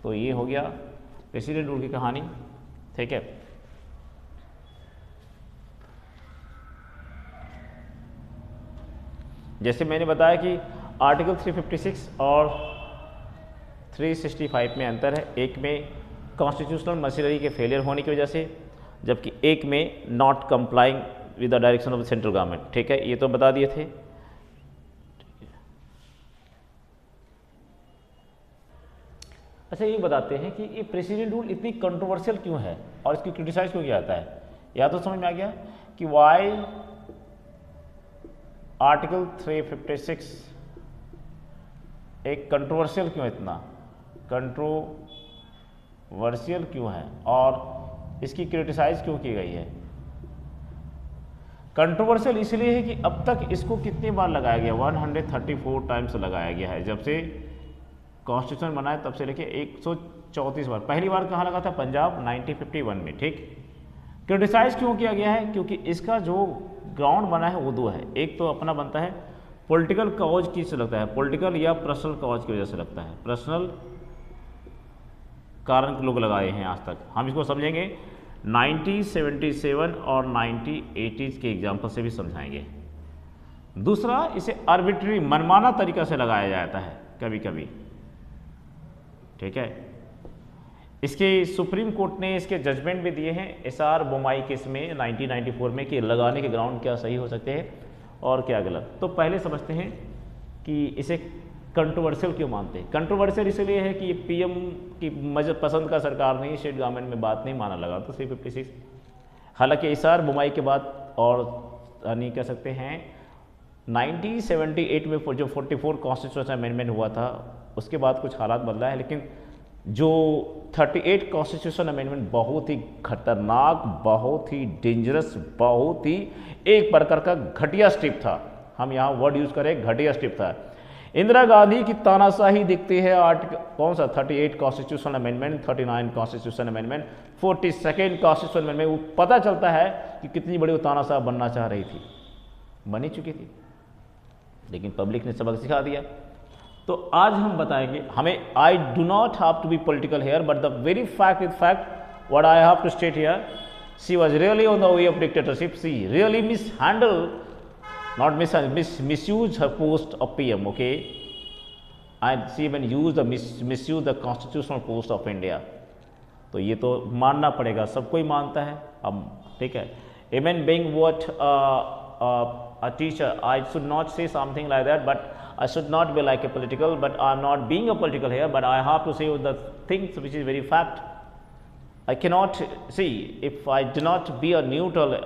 तो ये हो गया प्रेसिडेंट रूल की कहानी, ठीक है। जैसे मैंने बताया कि आर्टिकल 356 और 365 में अंतर है, एक में कॉन्स्टिट्यूशनल मशीनरी के फेलियर होने की वजह से, जबकि एक में not complying with the direction of the central government, ठीक है। ये तो बता दिए थे। अच्छा, ये बताते हैं कि ये प्रेसिडेंट रूल इतनी कंट्रोवर्शियल क्यों है और इसकी क्रिटिसाइज क्यों किया जाता है। या तो समझ में आ गया कि वाई आर्टिकल 356 एक कंट्रोवर्शियल क्यों, इतना कंट्रोवर्शियल क्यों है और इसकी क्रिटिसाइज क्यों की गई है। कंट्रोवर्शियल इसलिए है कि अब तक इसको कितनी बार लगाया गया, 134 टाइम्स लगाया गया है। जब से कॉन्स्टिट्यूशन बना है तब से लेके 134 बार। पहली बार कहाँ लगा था, पंजाब 1951 में, ठीक। क्रिटिसाइज क्यों किया गया है, क्योंकि इसका जो ग्राउंड बना है वो दो है। एक तो अपना बनता है पॉलिटिकल कॉज की से लगता है, पॉलिटिकल या पर्सनल कॉज की वजह से लगता है, पर्सनल कारण लोग लगाए हैं आज तक। हम इसको समझेंगे 1977 और 1980 के एग्जाम्पल से भी समझाएंगे। दूसरा, इसे आर्बिट्री मनमाना तरीका से लगाया जाता है कभी कभी, ठीक है। इसके सुप्रीम कोर्ट ने इसके जजमेंट भी दिए हैं SR बोमाई केस में 1994 में कि लगाने के ग्राउंड क्या सही हो सकते हैं और क्या गलत। तो पहले समझते हैं कि इसे कंट्रोवर्शियल क्यों मानते हैं। कंट्रोवर्शियल इसलिए है कि पीएम की पसंद का सरकार नहीं, स्टेट गवर्नमेंट में बात नहीं माना लगा तो 356। हालांकि इसार बुमाई के बाद और नहीं कह सकते हैं 1978 में जो 44 कॉन्स्टिट्यूशन अमेंडमेंट हुआ था उसके बाद कुछ हालात बदला है, लेकिन जो 38 कॉन्स्टिट्यूशन अमेंडमेंट बहुत ही खतरनाक, बहुत ही डेंजरस, बहुत ही एक प्रकार का घटिया स्टेप था। हम यहाँ वर्ड यूज करें, घटिया स्टेप था। इंदिरा गांधी की तानाशाही दिखती है आर्टिकल कौन सा 38 constitution amendment, 39 constitution amendment, 42nd constitution amendment. पता चलता है कि कितनी बड़ी वो तानाशाह बनना चाह रही थी, बनी चुकी थी, लेकिन पब्लिक ने सबक सिखा दिया। तो आज हम बताएंगे, हमें I do not have to be political here, but the very fact is fact what I have to state here. She was really on the way of dictatorship. She really mishandle, not misuse her post of PM, okay, and she even misuse the constitutional post of India। तो ये तो मानना पड़ेगा, सबको ही मानता है अब, ठीक है। Even being what a teacher, I should not say something like that, but I should not be like a political, but I am not being a political here, but I have to say the things which is very fact. I cannot see if I do not be a neutral.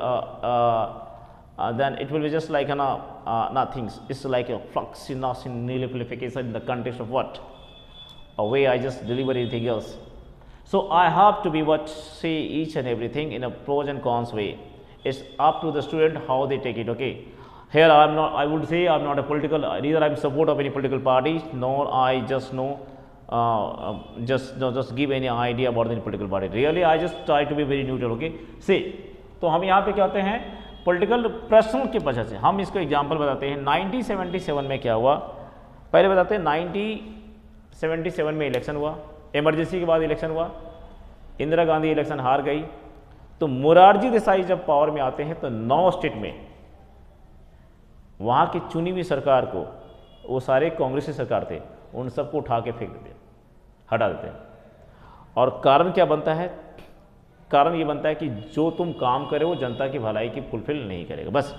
Then it will be just like nothing. It's like a flux in nullification in the context of what? A way I just deliver anything else. So I have to be what say each and everything in a pros and cons way. It's up to the student how they take it, okay. Here I would say I'm not a political, neither I'm support of any political party, nor I just know just give any idea about any political party. Really I just try to be very neutral, okay. See, तो हम यहाँ पे क्या होते हैं political प्रश्नों की वजह से हम इसको एग्जाम्पल बताते हैं। 1977 में क्या हुआ पहले बताते हैं। 1977 में इलेक्शन हुआ, इमरजेंसी के बाद इलेक्शन हुआ, इंदिरा गांधी इलेक्शन हार गई। तो मोरारजी देसाई जब पावर में आते हैं तो 9 स्टेट में वहाँ की चुनी हुई सरकार को, वो सारे कांग्रेसी सरकार थे, उन सबको उठा के फेंक देते, हटा देते हैं। और कारण क्या बनता है? कारण ये बनता है कि जो तुम काम करे वो जनता की भलाई की फुलफिल नहीं करेगा। बस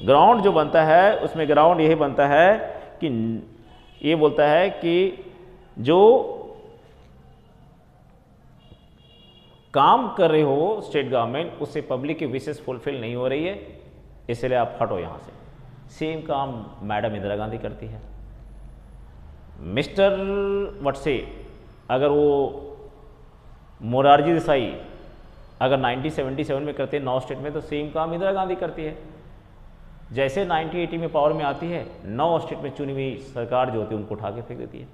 ग्राउंड जो बनता है उसमें ग्राउंड यही बनता है कि ये बोलता है कि जो काम कर रहे हो स्टेट गवर्नमेंट उससे पब्लिक की विशेष फुलफिल नहीं हो रही है, इसलिए आप हटो यहाँ से। सेम काम मैडम इंदिरा गांधी करती है। मिस्टर वटसे अगर वो मोरारजी देसाई अगर 1977 में करते हैं 9 स्टेट में, तो सेम काम इंदिरा गांधी करती है। जैसे 1980 में पावर में आती है 9 स्टेट में चुनी हुई सरकार जो होती है उनको उठा के फेंक देती है।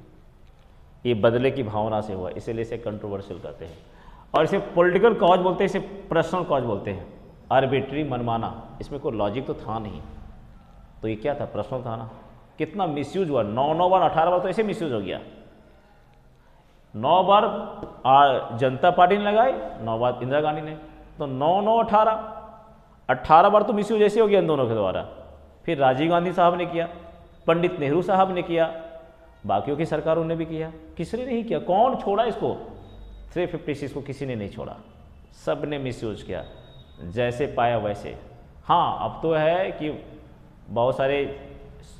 ये बदले की भावना से हुआ, इसीलिए इसे कंट्रोवर्शियल कहते हैं। और इसे पॉलिटिकल कॉज बोलते हैं, इसे पर्सनल कॉज बोलते हैं। आर्बिट्री मनमाना, इसमें कोई लॉजिक तो था नहीं, तो ये क्या था? पर्सनल था ना। कितना मिसयूज हुआ, 9 बार 18 बार तो ऐसे मिसयूज हो गया। 9 बार जनता पार्टी ने लगाई, 9 बार इंदिरा गांधी ने, तो 9 18 बार तो मिसयूज ऐसे हो गया इन दोनों के द्वारा। फिर राजीव गांधी साहब ने किया, पंडित नेहरू साहब ने किया, बाकियों की सरकारों ने भी किया, किसी ने नहीं किया। कौन छोड़ा इसको? 356 को किसी ने नहीं छोड़ा, सब ने मिसयूज किया, जैसे पाया वैसे। हाँ, अब तो है कि बहुत सारे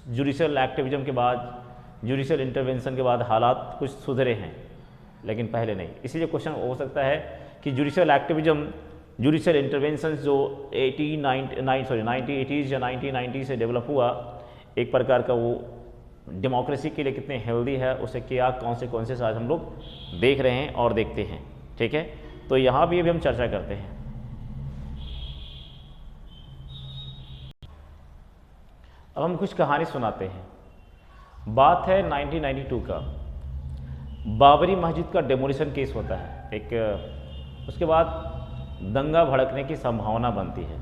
जुडिशियल एक्टिविज्म के बाद, जुडिशियल इंटरवेंशन के बाद हालात कुछ सुधरे हैं, लेकिन पहले नहीं। इसीलिए क्वेश्चन हो सकता है कि जुडिशियल एक्टिविज्म, जुडिशियल इंटरवेंशन जो 1980s या 1990 से डेवलप हुआ, एक प्रकार का वो डेमोक्रेसी के लिए कितने हेल्दी है, उसे क्या कॉन्सिक्वेंसेस आज हम लोग देख रहे हैं और देखते हैं। ठीक है, तो यहाँ भी अभी हम चर्चा करते हैं। अब हम कुछ कहानी सुनाते हैं। बात है 1992 का, बाबरी मस्जिद का डेमोलिशन केस होता है एक, उसके बाद दंगा भड़कने की संभावना बनती है।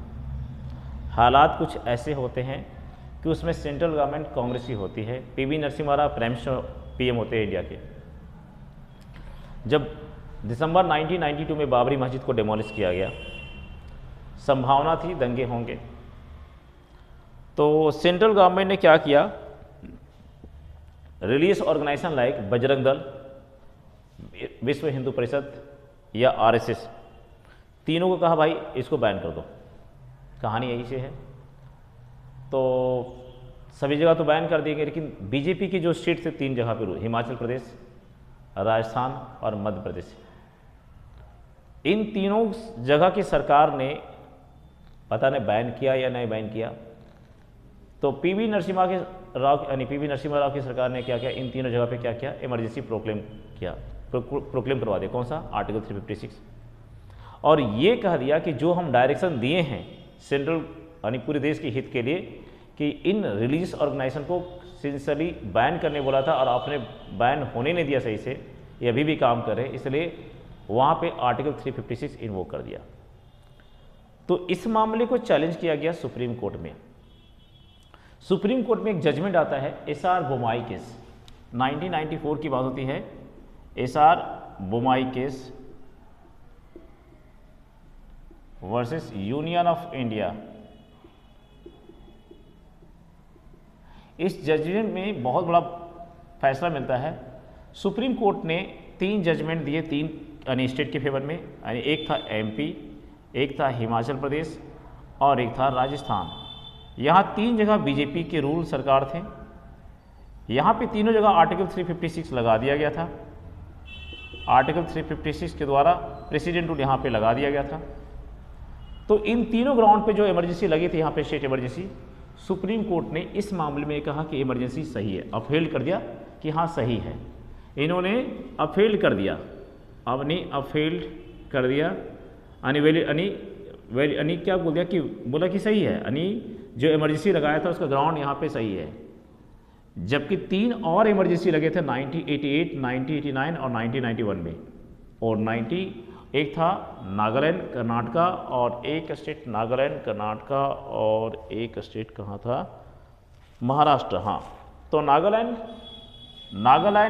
हालात कुछ ऐसे होते हैं कि उसमें सेंट्रल गवर्नमेंट कांग्रेसी होती है, PV Narasimha Rao prime PM होते हैं इंडिया के। जब दिसंबर 1992 में बाबरी मस्जिद को डेमोलिश किया गया, संभावना थी दंगे होंगे, तो सेंट्रल गवर्नमेंट ने क्या किया, religious organisation like Bajrang Dal, विश्व हिंदू परिषद या आरएसएस, तीनों को कहा भाई इसको बैन कर दो। कहानी यही से है। तो तो सभी जगह तो बैन कर दिए गए, लेकिन बीजेपी की जो स्टेट थे 3 जगह पे, हिमाचल प्रदेश, राजस्थान और मध्य प्रदेश, इन तीनों जगह की सरकार ने पता नहीं बैन किया या नहीं बैन किया। तो पीवी नरसिम्हा राव की सरकार ने क्या किया, इन तीनों जगह पे क्या किया, इमरजेंसी प्रोक्लेम किया, प्रोक्लेम करवा दिया। कौन सा? आर्टिकल 356। और ये कह दिया कि जो हम डायरेक्शन दिए हैं सेंट्रल यानी पूरे देश के हित के लिए कि इन रिलीजियस ऑर्गेनाइजेशन को सिंसियरली बैन करने बोला था और आपने बैन होने नहीं दिया सही से, ये अभी भी काम कर रहे हैं, इसलिए वहाँ पे आर्टिकल 356 इन्वोक कर दिया। तो इस मामले को चैलेंज किया गया सुप्रीम कोर्ट में। सुप्रीम कोर्ट में एक जजमेंट आता है एसआर बोमाई केस, 1994 की बात होती है, SR Bommai case versus union of India. इस जजमेंट में बहुत बड़ा फैसला मिलता है। सुप्रीम कोर्ट ने 3 जजमेंट दिए, 3 यानी स्टेट के फेवर में, यानी एक था एमपी, एक था हिमाचल प्रदेश और एक था राजस्थान। यहाँ 3 जगह बीजेपी के रूल सरकार थे। यहाँ पे तीनों जगह आर्टिकल 356 लगा दिया गया था। आर्टिकल 356 के द्वारा प्रेसिडेंट रूल यहाँ पे लगा दिया गया था। तो इन तीनों ग्राउंड पे जो इमरजेंसी लगी थी, यहाँ पे स्टेट इमरजेंसी, सुप्रीम कोर्ट ने इस मामले में कहा कि इमरजेंसी सही है, अपहेल्ड कर दिया कि हाँ सही है। इन्होंने अपहेल्ड कर दिया, अपहेल्ड कर दिया, यानी क्या बोल दिया कि बोला कि सही है, यानी जो इमरजेंसी लगाया था उसका ग्राउंड यहाँ पे सही है। जबकि 3 और इमरजेंसी लगे थे 1988, 1989 और 1991 में, और एक था नागालैंड कर्नाटका और एक स्टेट नागालैंड कर्नाटका और एक स्टेट कहाँ था, महाराष्ट्र। हाँ, तो नागालैंड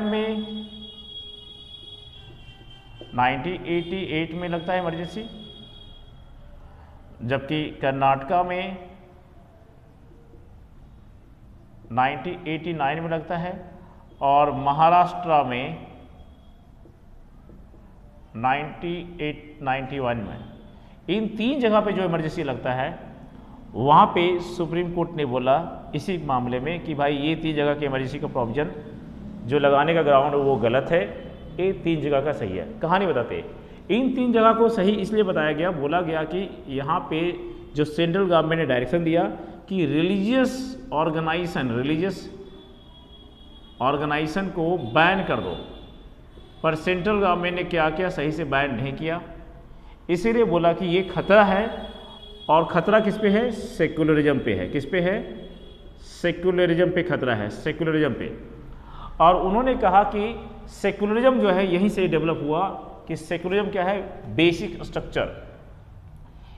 में 1988 में लगता है इमरजेंसी, जबकि कर्नाटका में 1989 में लगता है और महाराष्ट्र में 91 में। इन 3 जगह पे जो इमरजेंसी लगता है वहाँ पे सुप्रीम कोर्ट ने बोला इसी मामले में कि भाई ये 3 जगह के इमरजेंसी का प्रोविजन जो लगाने का ग्राउंड वो गलत है, ये 3 जगह का सही है। कहानी बताते, इन 3 जगह को सही इसलिए बताया गया, बोला गया कि यहाँ पे जो सेंट्रल गवर्नमेंट ने डायरेक्शन दिया कि रिलीजियस ऑर्गेनाइजेशन को बैन कर दो, पर सेंट्रल गवर्नमेंट ने क्या किया, सही से बैन नहीं किया। इसीलिए बोला कि ये खतरा है, और खतरा किस पे है, सेक्युलरिज्म पे है। किस पे है, सेक्युलरिज्म पे खतरा है, सेक्युलरिज्म पे। और उन्होंने कहा कि सेक्युलरिज्म जो है यहीं से डेवलप हुआ कि सेक्युलरिज्म क्या है, बेसिक स्ट्रक्चर।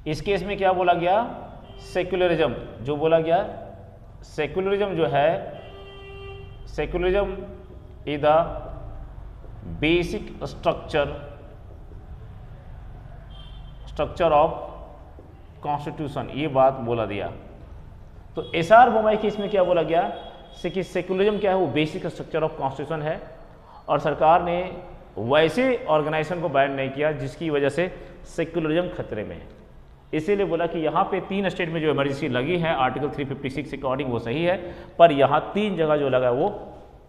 इस केस में क्या बोला गया, सेक्युलरिज्म जो बोला गया, सेक्युलरिज्म जो है, secularism is the basic structure of constitution, ये बात बोला दिया। तो एसआर बोमाई केस में क्या बोला गया कि सेक्युलरिज्म क्या है, वो बेसिक स्ट्रक्चर ऑफ कॉन्स्टिट्यूशन है, और सरकार ने वैसे ऑर्गेनाइजेशन को बैन नहीं किया जिसकी वजह से सेक्युलरिज्म खतरे में है। इसीलिए बोला कि यहाँ पे 3 स्टेट में जो इमरजेंसी लगी है आर्टिकल 356 के अकॉर्डिंग वो सही है, पर यहाँ 3 जगह जो लगा वो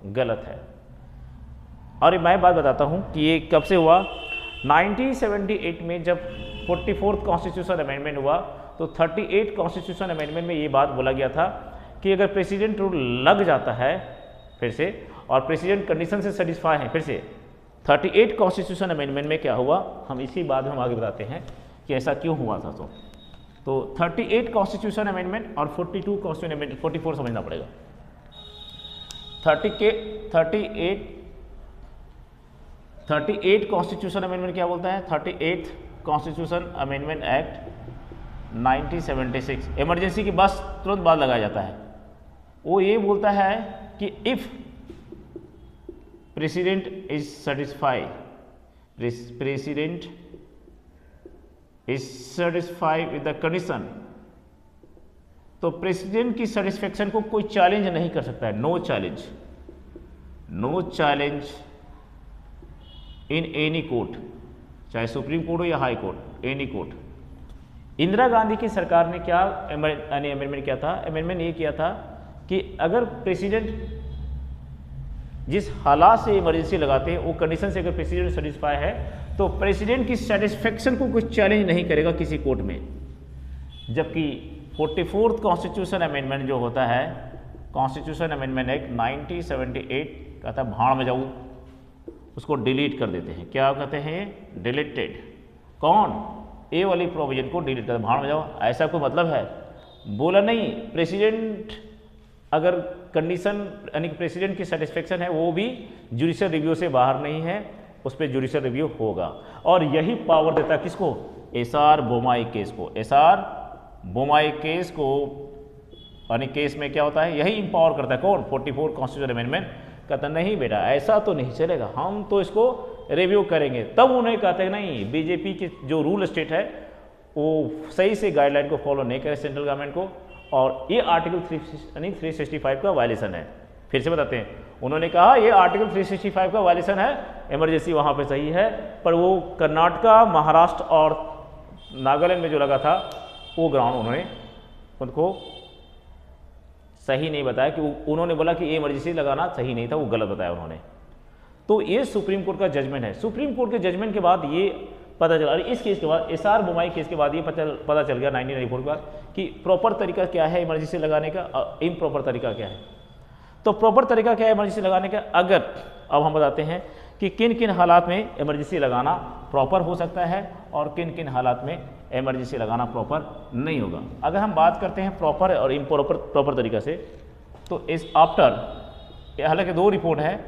गलत है। और मैं बात बताता हूँ कि ये कब से हुआ। 1978 में जब 44th कॉन्स्टिट्यूशन अमेंडमेंट हुआ तो 38 कॉन्स्टिट्यूशन अमेंडमेंट में ये बात बोला गया था कि अगर प्रेसिडेंट रूल लग जाता है फिर से और प्रेसिडेंट कंडीशन से सेटिस्फाई है, फिर से 38 कॉन्स्टिट्यूशन अमेंडमेंट में क्या हुआ, हम इसी बात में हम आगे बताते हैं कि ऐसा क्यों हुआ था। तो 38 कॉन्स्टिट्यूशन अमेंडमेंट और 42 कॉन्स्टिट्यूशन अमेंडमेंट, 44 समझना पड़ेगा। 38 कॉन्स्टिट्यूशन अमेंडमेंट क्या बोलता है, 38 कॉन्स्टिट्यूशन अमेंडमेंट एक्ट 1976, इमरजेंसी की बस तुरंत बाद लगाया जाता है। वो ये बोलता है कि if president is satisfied, president is satisfied with the condition, तो प्रेसिडेंट की सेटिस्फेक्शन को कोई चैलेंज नहीं कर सकता है। No challenge in any court, चाहे सुप्रीम कोर्ट हो या high court, any court. Indira Gandhi की सरकार ने क्या अमेंडमेंट किया था? अमेंडमेंट ये किया था कि अगर प्रेसिडेंट जिस हालात से इमरजेंसी लगाते हैं वो कंडीशन से अगर प्रेसिडेंट सेटिस्फाई है तो प्रेसिडेंट की सेटिस्फेक्शन को कुछ चैलेंज नहीं करेगा किसी कोर्ट में। जबकि 44th कॉन्स्टिट्यूशन अमेंडमेंट जो होता है, कॉन्स्टिट्यूशन अमेंडमेंट एक्ट 1978 कहता है भाड़ में जाऊँ, उसको डिलीट कर देते हैं। क्या कहते हैं? डिलीटेड। कौन? ए वाली प्रोविजन को डिलीट कर भाड़ में जाओ। ऐसा कोई मतलब है? बोला नहीं। प्रेसिडेंट अगर कंडीशन यानी प्रेसिडेंट की सेटिस्फेक्शन है वो भी जुडिशियल रिव्यू से बाहर नहीं है, उस पर जुडिशियल रिव्यू होगा। और यही पावर देता है किसको? एसआर बोमाई केस को। एसआर बोमाई केस को यानी केस में क्या होता है? यही इंपावर करता है। कौन? 44 कॉन्स्टिट्यूशन अमेंडमेंट कहता नहीं बेटा ऐसा तो नहीं चलेगा, हम तो इसको रिव्यू करेंगे। तब उन्हें कहते हैं नहीं, बीजेपी की जो रूल स्टेट है वो सही से गाइडलाइन को फॉलो नहीं करे सेंट्रल गवर्नमेंट को, और ये आर्टिकल 365 का वायलेशन है। फिर से बताते हैं, उन्होंने कहा ये आर्टिकल 365 का वायलेशन है, इमरजेंसी वहाँ पे सही है, पर वो कर्नाटका, महाराष्ट्र और नागालैंड में जो लगा था वो ग्राउंड उन्होंने उनको सही नहीं बताया कि उन्होंने बोला कि ये इमरजेंसी लगाना सही नहीं था, वो गलत बताया उन्होंने। तो ये सुप्रीम कोर्ट का जजमेंट है। सुप्रीम कोर्ट के जजमेंट के बाद ये पता चला, और इस केस के बाद एसआर बोमाई केस के बाद ये पता चल गया 1994 के बाद कि प्रॉपर तरीका क्या है इमरजेंसी लगाने का, इम्प्रॉपर तरीका क्या है। तो प्रॉपर तरीका क्या है इमरजेंसी लगाने का? अगर अब हम बताते हैं कि किन किन हालात में इमरजेंसी लगाना प्रॉपर हो सकता है और किन किन हालात में इमरजेंसी लगाना प्रॉपर नहीं होगा। अगर हम बात करते हैं प्रॉपर और इम्प्रॉपर तरीका से, तो इस आफ्टर, हालांकि 2 रिपोर्ट है,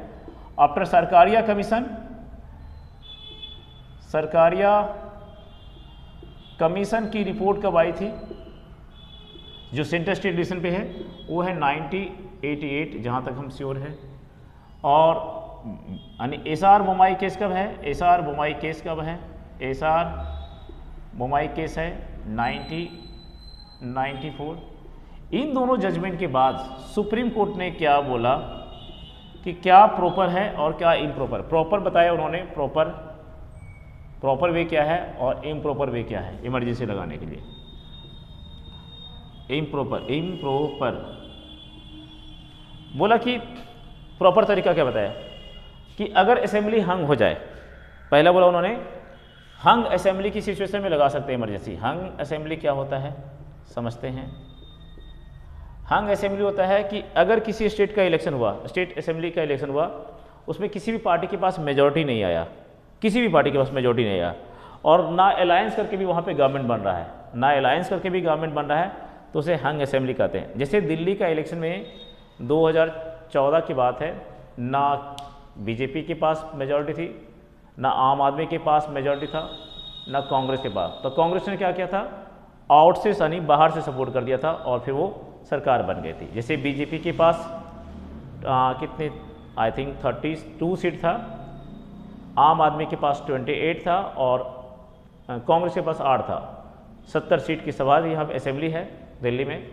after Sarkaria commission, Sarkaria commission की रिपोर्ट कब आई थी जो सेंट्रल स्टेट डिवीजन पे है, वो है 1988 जहाँ तक हम श्योर है। और एसआर बोमाई केस कब है? एसआर बोमाई केस कब है? एसआर बोमाई केस है 1994। इन दोनों जजमेंट के बाद सुप्रीम कोर्ट ने क्या बोला कि क्या प्रॉपर है और क्या इम्प्रॉपर। प्रॉपर बताया उन्होंने, प्रॉपर वे क्या है और इम्प्रॉपर वे क्या है इमरजेंसी लगाने के लिए। इम्प्रॉपर बोला कि प्रॉपर तरीका क्या बताया कि अगर असेंबली हंग हो जाए, पहला बोला उन्होंने हंग असेंबली की सिचुएशन में लगा सकते हैं इमरजेंसी। हंग असेंबली क्या होता है समझते हैं? हंग असेंबली होता है कि अगर किसी स्टेट का इलेक्शन हुआ, स्टेट असेंबली का इलेक्शन हुआ, उसमें किसी भी पार्टी के पास मेजॉरिटी नहीं आया, किसी भी पार्टी के पास मेजॉरिटी नहीं आया, और ना अलायंस करके भी वहाँ पे गवर्नमेंट बन रहा है, ना अलायंस करके भी गवर्नमेंट बन रहा है, तो उसे हंग असेंबली कहते हैं। जैसे दिल्ली का इलेक्शन में 2014 की बात है, ना बीजेपी के पास मेजॉरिटी थी, ना आम आदमी के पास मेजॉरिटी था, ना कांग्रेस के पास। तो कांग्रेस ने क्या किया था? आउट से यानी बाहर से सपोर्ट कर दिया था और फिर वो सरकार बन गई थी। जैसे बीजेपी के पास कितने, आई थिंक 32 सीट था, आम आदमी के पास 28 था और कांग्रेस के पास 8 था। 70 सीट की सभा यहाँ पे असेंबली है दिल्ली में,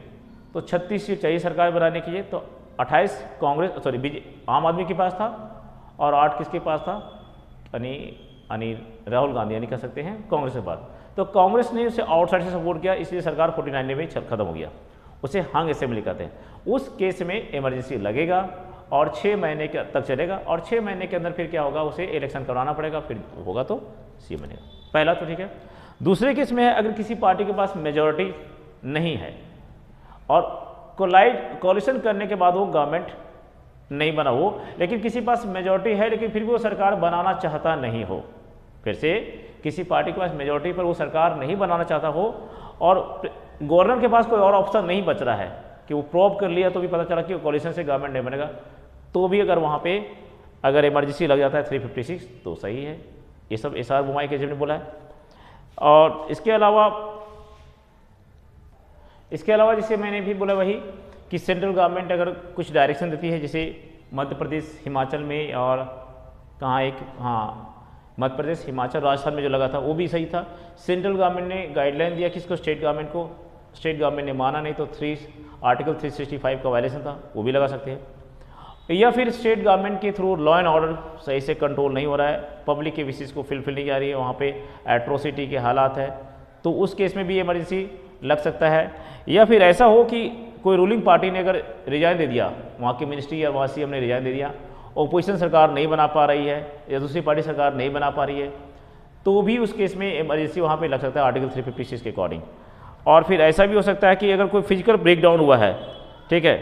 तो 36 सीट चाहिए सरकार बनाने के लिए। तो 28 कांग्रेस आम आदमी के पास था और 8 किसके पास था? यानी राहुल गांधी यानी कह सकते हैं कांग्रेस के पास। तो कांग्रेस ने उसे आउटसाइड से सपोर्ट किया, इसलिए सरकार 49 में खत्म हो गया। उसे हंग असेंबली कहते हैं। उस केस में इमरजेंसी लगेगा और 6 महीने तक चलेगा, और 6 महीने के अंदर फिर क्या होगा? उसे इलेक्शन करवाना पड़ेगा, फिर होगा तो सीएम बनेगा। पहला तो ठीक है। दूसरे केस में है अगर किसी पार्टी के पास मेजॉरिटी नहीं है और कोलिशन करने के बाद वो गवर्नमेंट नहीं बना हो, लेकिन किसी पास मेजॉरिटी है लेकिन फिर भी वो सरकार बनाना चाहता नहीं हो, फिर से किसी पार्टी के पास मेजॉरिटी पर वो सरकार नहीं बनाना चाहता हो और गवर्नर के पास कोई और ऑप्शन नहीं बच रहा है कि वो प्रोब कर लिया तो भी पता चला कि कोलिशन से गवर्नमेंट नहीं बनेगा, तो भी अगर वहाँ पे अगर इमरजेंसी लग जाता है 356 तो सही है। ये सब एसआर बोमाई के जब ने बोला है। और इसके अलावा जैसे मैंने भी बोला वही कि सेंट्रल गवर्नमेंट अगर कुछ डायरेक्शन देती है, जैसे मध्य प्रदेश हिमाचल में और कहाँ एक, हाँ मध्य प्रदेश हिमाचल राजस्थान में जो लगा था वो भी सही था। सेंट्रल गवर्नमेंट ने गाइडलाइन दिया किसको? स्टेट गवर्नमेंट को। स्टेट गवर्नमेंट ने माना नहीं तो आर्टिकल 365 का वायलेशन था, वो भी लगा सकते हैं। या फिर स्टेट गवर्नमेंट के थ्रू लॉ एंड ऑर्डर सही से कंट्रोल नहीं हो रहा है, पब्लिक के विशेष को फिलफिल नहीं जा रही है, वहाँ पे एट्रोसिटी के हालात है, तो उस केस में भी इमरजेंसी लग सकता है। या फिर ऐसा हो कि कोई रूलिंग पार्टी ने अगर रिजाइन दे दिया, वहाँ की मिनिस्ट्री या वहाँ सीएम ने रिजाइन दे दिया, ओपोजिशन सरकार नहीं बना पा रही है या दूसरी पार्टी सरकार नहीं बना पा रही है, तो भी उस केस में इमरजेंसी वहाँ पे लग सकता है आर्टिकल 356 के अकॉर्डिंग। और फिर ऐसा भी हो सकता है कि अगर कोई फिजिकल ब्रेकडाउन हुआ है, ठीक है,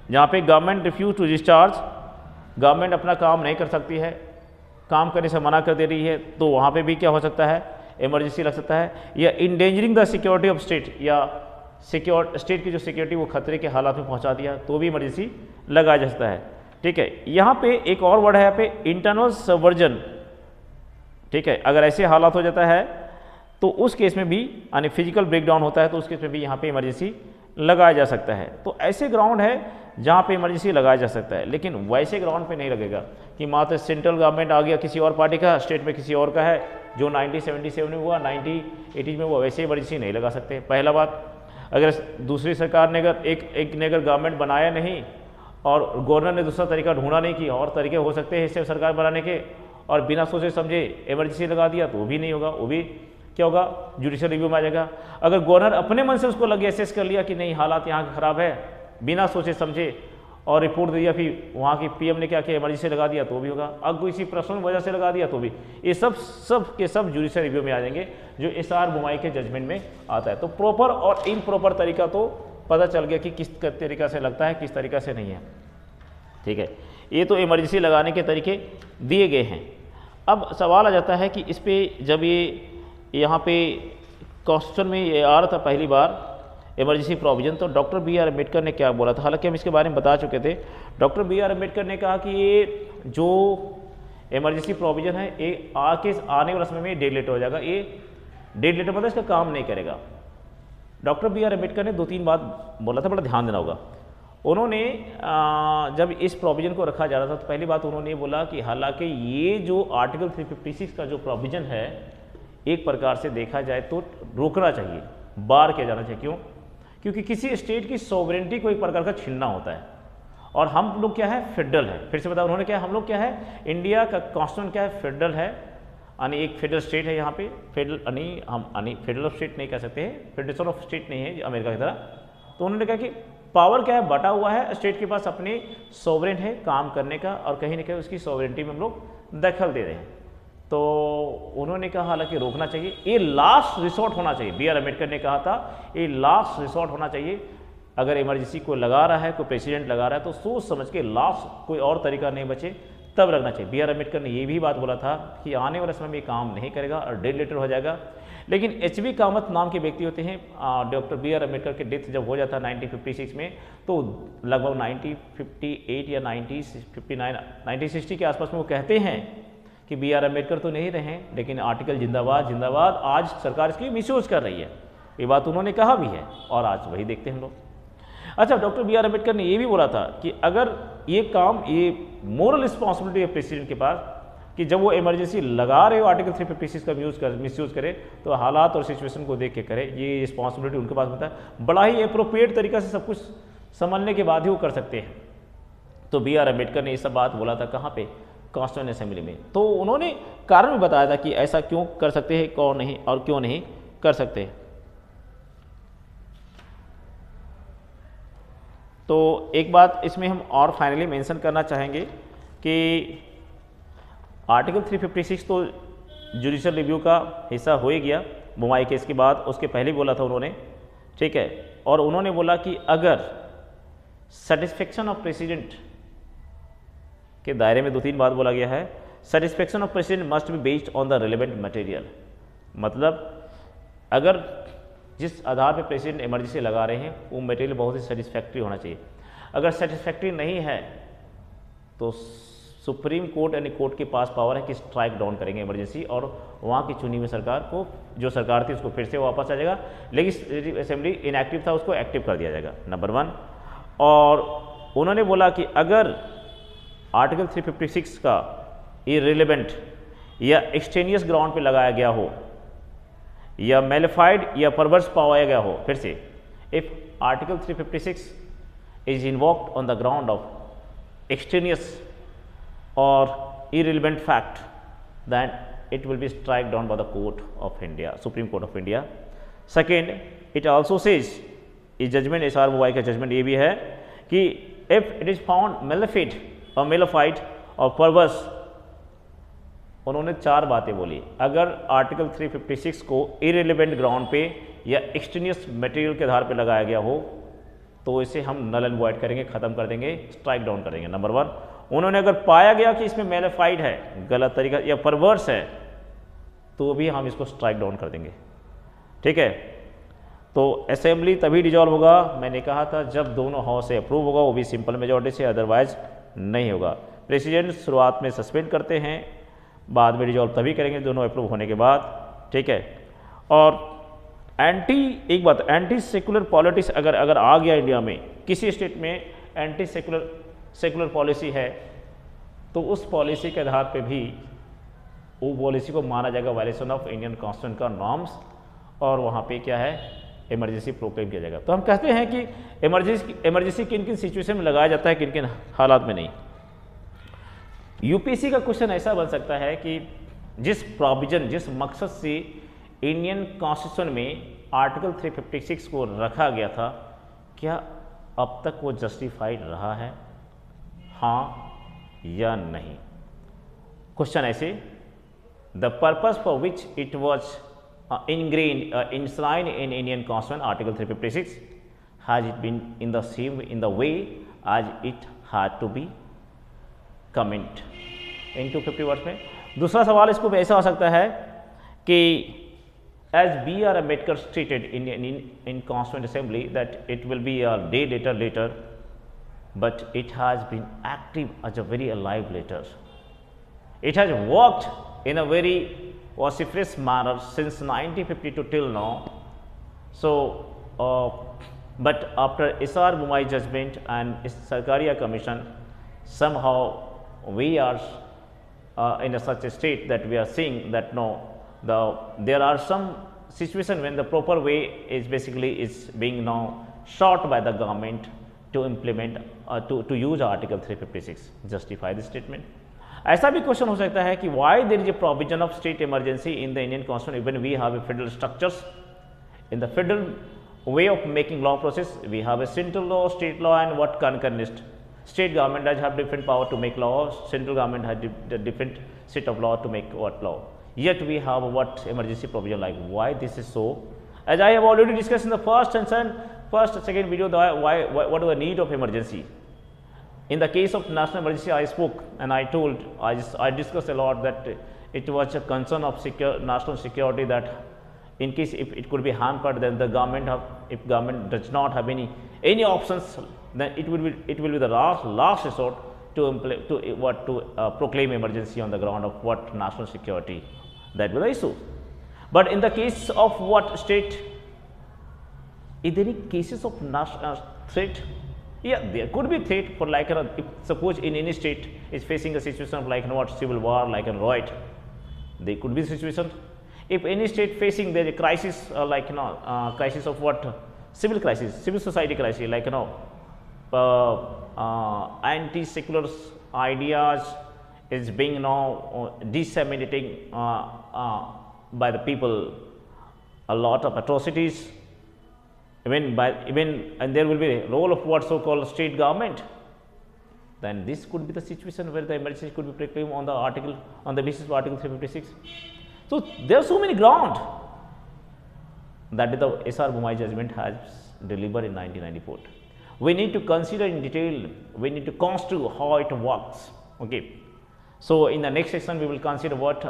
जहाँ पे government refuse to discharge, government अपना काम नहीं कर सकती है, काम करने से मना कर दे रही है, तो वहाँ पे भी क्या हो सकता है, इमरजेंसी लग सकता है। या endangering the security of state, या स्टेट की जो सिक्योरिटी वो खतरे के हालात में पहुँचा दिया, तो भी इमरजेंसी लगाया जा सकता है। ठीक है, यहाँ पे एक और वर्ड है यहाँ पे इंटरनल सबवर्जन। ठीक है, अगर ऐसे हालात हो जाता है तो उस केस में भी, यानी फिजिकल ब्रेकडाउन होता है, तो उस केस में भी यहाँ पे इमरजेंसी लगाया जा सकता है। तो ऐसे ग्राउंड है जहाँ पे इमरजेंसी लगाया जा सकता है, लेकिन वैसे ग्राउंड पे नहीं लगेगा कि मात्र सेंट्रल गवर्नमेंट आ गया किसी और पार्टी का, स्टेट में किसी और का है, जो 1977 में हुआ, 1980 में हुआ, वैसे इमरजेंसी नहीं लगा सकते। पहला बात, अगर दूसरी सरकार ने अगर एक ने अगर गवर्नमेंट बनाया नहीं और गवर्नर ने दूसरा तरीका ढूंढा नहीं कि और तरीके हो सकते हैं इससे सरकार बनाने के, और बिना सोचे समझे इमरजेंसी लगा दिया, तो वो भी नहीं होगा, वो भी क्या होगा, जुडिशियल रिव्यू में आ जाएगा। अगर गवर्नर अपने मन से उसको लगे असेस कर लिया कि नहीं हालात यहाँ खराब है, बिना सोचे समझे और रिपोर्ट दे दिया, फिर वहाँ की पीएम ने क्या किया, इमरजेंसी लगा दिया, तो भी होगा। अब किसी पर्सनल वजह से लगा दिया तो भी, ये सब के सब जुडिशियल रिव्यू में आ जाएंगे, जो एसआर बुमाई के जजमेंट में आता है। तो प्रॉपर और इम्प्रॉपर तरीका तो पता चल गया कि किस तरीका से लगता है, किस तरीका से नहीं है। ठीक है, ये तो इमरजेंसी लगाने के तरीके दिए गए हैं। अब सवाल आ जाता है कि इस पर जब ये यहाँ पे कॉन्स्टिट्यूशन में ये आ रहा था पहली बार इमरजेंसी प्रोविजन, तो डॉक्टर बी आर अम्बेडकर ने क्या बोला था, हालांकि हम इसके बारे में बता चुके थे। डॉक्टर बी आर अम्बेडकर ने कहा कि ये जो इमरजेंसी प्रोविजन है ये आने वाले समय में डेड लेटर हो जाएगा, ये डेड लेटर मतलब इसका काम नहीं करेगा। डॉक्टर बी आर अम्बेडकर ने 2-3 बात बोला था, बड़ा ध्यान देना होगा। उन्होंने जब इस प्रोविजन को रखा जा रहा था तो पहली बात उन्होंने ये बोला कि हालांकि ये जो आर्टिकल 356 का जो प्रोविजन है एक प्रकार से देखा जाए तो रोकना चाहिए, बार किया जाना चाहिए। क्यों? क्योंकि किसी स्टेट की सॉवरेनिटी को एक प्रकार का छीनना होता है, और हम लोग क्या है, फेडरल है। फिर से बताओ उन्होंने क्या, हम लोग क्या है, इंडिया का कॉन्स्टिट्यूशन क्या है, फेडरल है, यानी एक फेडरल स्टेट है यहाँ पे, फेडरल यानी हम फेडरल ऑफ स्टेट नहीं कह सकते हैं, फेडरेशन ऑफ स्टेट नहीं है अमेरिका की तरह। तो उन्होंने कहा कि पावर क्या है, बटा हुआ है, स्टेट के पास अपने सॉवरेन है काम करने का, और कहीं ना कहीं उसकी सॉवरेनिटी में हम लोग दखल दे रहे हैं। तो उन्होंने कहा हालांकि रोकना चाहिए, ये लास्ट रिसोर्ट होना चाहिए। बी आर अम्बेडकर ने कहा था ये लास्ट रिसोर्ट होना चाहिए। अगर इमरजेंसी को लगा रहा है, कोई प्रेसिडेंट लगा रहा है, तो सोच समझ के लास्ट, कोई और तरीका नहीं बचे तब लगना चाहिए। बी आर अम्बेडकर ने ये भी बात बोला था कि आने वाले समय में काम नहीं करेगा और डेड लेटर हो जाएगा। लेकिन एच बी कामत नाम के व्यक्ति होते हैं, डॉक्टर बी आर अम्बेडकर के डेथ जब हो जाता है 1956 में, तो लगभग 1958 या 1960 के आसपास में वो कहते हैं कि बी आर अम्बेडकर तो नहीं रहे, लेकिन आर्टिकल जिंदाबाद जिंदाबाद, आज सरकार इसकी मिसयूज कर रही है। ये बात उन्होंने कहा भी है और आज वही देखते हैं हम लोग। अच्छा, डॉक्टर बी आर अम्बेडकर ने ये भी बोला था कि अगर ये काम, ये मोरल रिस्पॉन्सिबिलिटी है प्रेसिडेंट के पास कि जब वो इमरजेंसी लगा रहे हो आर्टिकल 356 का मिसयूज करे, तो हालात और सिचुएशन को देख के करे, ये रिस्पॉन्सिबिलिटी उनके पास होता है। बड़ा ही अप्रोप्रिएट तरीका से सब कुछ संभलने के बाद ही वो कर सकते हैं। तो बी आर अम्बेडकर ने ये सब बात बोला था कहाँ पे, कॉन्स्टिट्यूएंट असेंबली में। तो उन्होंने कारण भी बताया था कि ऐसा क्यों कर सकते हैं, कौन नहीं और क्यों नहीं कर सकते। तो एक बात इसमें हम और फाइनली मेंशन करना चाहेंगे कि आर्टिकल 356 तो जुडिशियल रिव्यू का हिस्सा हो ही गया बुमाई केस के बाद, उसके पहले बोला था उन्होंने, ठीक है। और उन्होंने बोला कि अगर सेटिस्फेक्शन ऑफ प्रेसिडेंट के दायरे में 2-3 बात बोला गया है। Satisfaction of president must be based on the relevant material, मतलब अगर जिस आधार पे प्रेसिडेंट इमरजेंसी लगा रहे हैं वो मटेरियल बहुत ही सेटिस्फैक्ट्री होना चाहिए। अगर सेटिस्फैक्ट्री नहीं है तो सुप्रीम कोर्ट यानी कोर्ट के पास पावर है कि स्ट्राइक डाउन करेंगे इमरजेंसी, और वहाँ की चुनी हुई सरकार को, जो सरकार थी उसको फिर से वापस आ जाएगा। लेजिस्लेटिव असेंबली इनएक्टिव था, उसको एक्टिव कर दिया जाएगा, नंबर 1। और उन्होंने बोला कि अगर आर्टिकल 356 का इररिलेवेंट या एक्सटेनियस ग्राउंड पे लगाया गया हो या मेलिफाइड या परवर्स पाया गया हो, फिर से if article 356 is invoked on the ground of extraneous or irrelevant fact, then it will be struck down by the court of India, Supreme Court of India. Second, it also says, इस judgement SROI का judgement ये भी है कि if it is found मेलेफिट और मेलोफाइट और परवर्स, उन्होंने 4 बातें बोली। अगर आर्टिकल 356 को इरेलीवेंट ग्राउंड पे या एक्सटेनियस मटेरियल के आधार पे लगाया गया हो तो इसे हम नल एंड वॉइड करेंगे, खत्म कर देंगे, स्ट्राइक डाउन करेंगे। नंबर 1, उन्होंने अगर पाया गया कि इसमें मेलेफाइड है, गलत तरीका या परवर्स है, तो भी हम इसको स्ट्राइक डाउन कर देंगे। ठीक है, तो असेंबली तभी डिजॉल्व होगा, मैंने कहा था, जब दोनों हाउस से अप्रूव होगा, वो भी सिंपल मेजॉरिटी से, अदरवाइज नहीं होगा। प्रेसिडेंट शुरुआत में सस्पेंड करते हैं, बाद में डिजॉल्व तभी करेंगे दोनों अप्रूव होने के बाद। ठीक है, और एक बात, एंटी सेकुलर पॉलिटिक्स अगर आ गया इंडिया में, किसी स्टेट में एंटी सेकुलर पॉलिसी है, तो उस पॉलिसी के आधार पे भी वो पॉलिसी को माना जाएगा वायलेशन ऑफ इंडियन कॉन्स्टिट्यूशन का नॉर्म्स, और वहाँ पे क्या है, इमरजेंसी प्रोक्लेम किया जाएगा। तो हम कहते हैं कि इमरजेंसी किन किन सिचुएशन में लगाया जाता है, किन किन हालात में नहीं। यूपीएससी का क्वेश्चन ऐसा बन सकता है कि जिस प्रोविजन, जिस मकसद से इंडियन कॉन्स्टिट्यूशन में आर्टिकल 356 को रखा गया था, क्या अब तक वो जस्टिफाइड रहा है, हाँ या नहीं। क्वेश्चन ऐसे, the purpose for which it was enshrined in Indian Constitution Article 356, has it been in the way as it had to be? Comment in 250 words में। दूसरा सवाल इसको ऐसा हो सकता है कि as B.R. Ambedkar stated in Constituent Assembly that it will be a day later, but it has been active as a very alive letter. It has worked in a very vociferous manner since 1952 till now. So, but after SR Bumai judgment and Sarkaria Commission, somehow we are in such a state that we are seeing that no, there are some situation when the proper way is basically is being now sought by the government to implement to use Article 356, justify this statement. ऐसा भी question हो सकता है कि why there is a provision of state emergency in the Indian constitution even we have a federal structures in the federal way of making law process we have a central law, state law and what concurrent list state government does have different power to make law, central government has different set of law to make what law, yet we have what emergency provision like. Why this is so? As I have already discussed in the first and second video, what is the need of emergency. In the case of national emergency, I spoke and I discussed a lot that it was a concern of national security, that in case if it could be hampered, then the if government does not have any options, then it will be the last resort to proclaim emergency on the ground of what national security. That was the issue. But in the case of what state, is there any cases of national threat? Yeah, there could be threat for like if suppose in any state is facing a situation of like what civil war, like a riot, there could be a situation. If any state facing there a crisis like crisis of what civil crisis, civil society crisis, like anti-secular ideas is being now disseminating by the people, a lot of atrocities, even and there will be a role of what so called state government, then this could be the situation where the emergency could be proclaimed on the basis of Article 356. So there are so many ground that the SR Bumai judgment has delivered in 1994. We need to consider in detail, we need to construe how it works. Okay. So in the next section we will consider what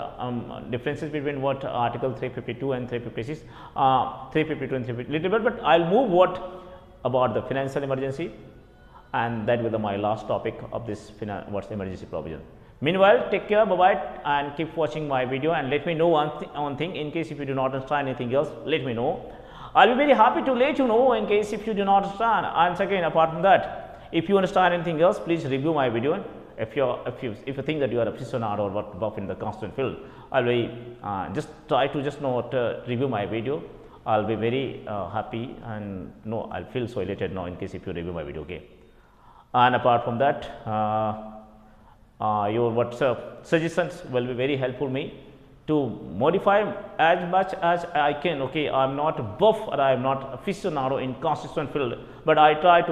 differences between what Article 352 and 356, 352 and 350 little bit, but I'll move what about the financial emergency, and that will be my last topic of this what's emergency provision. Meanwhile, take care, bye bye, and keep watching my video, and let me know one thing. In case if you do not understand anything else, let me know. I'll be very happy to let you know in case if you do not understand. And second, apart from that, if you understand anything else, please review my video. If you think that you are aficionado or what buff in the constant field, I'll be just try to review my video. I'll be very happy, and I'll feel so elated now in case if you review my video. Okay. And apart from that, your WhatsApp suggestions will be very helpful me to modify as much as I can. Okay, I'm not buff or I'm not aficionado in constitution field, but I try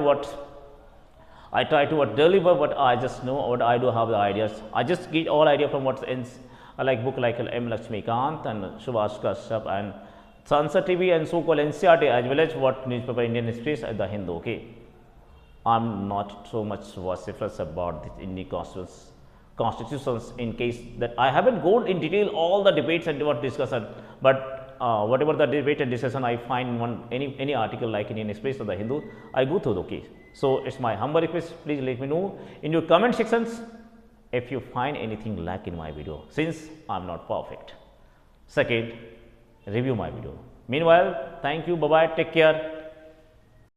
to deliver what I just know, what I do have the ideas. I just get all idea from what's in like book like M. Lakshmikant and Subhash Kashyap and Sansad TV and so-called NCRT, as well as what newspaper Indian Express and the Hindu. Okay, I'm not so much vociferous about the Indian constitutions in case that I haven't gone in detail all the debates and what discussion, but whatever the debate and discussion I find one any article like Indian Express or the Hindu, I go through. Okay, so it's my humble request, please let me know in your comment sections if you find anything lack in my video, since I'm not perfect. Second, review my video. Meanwhile, thank you, bye bye, take care.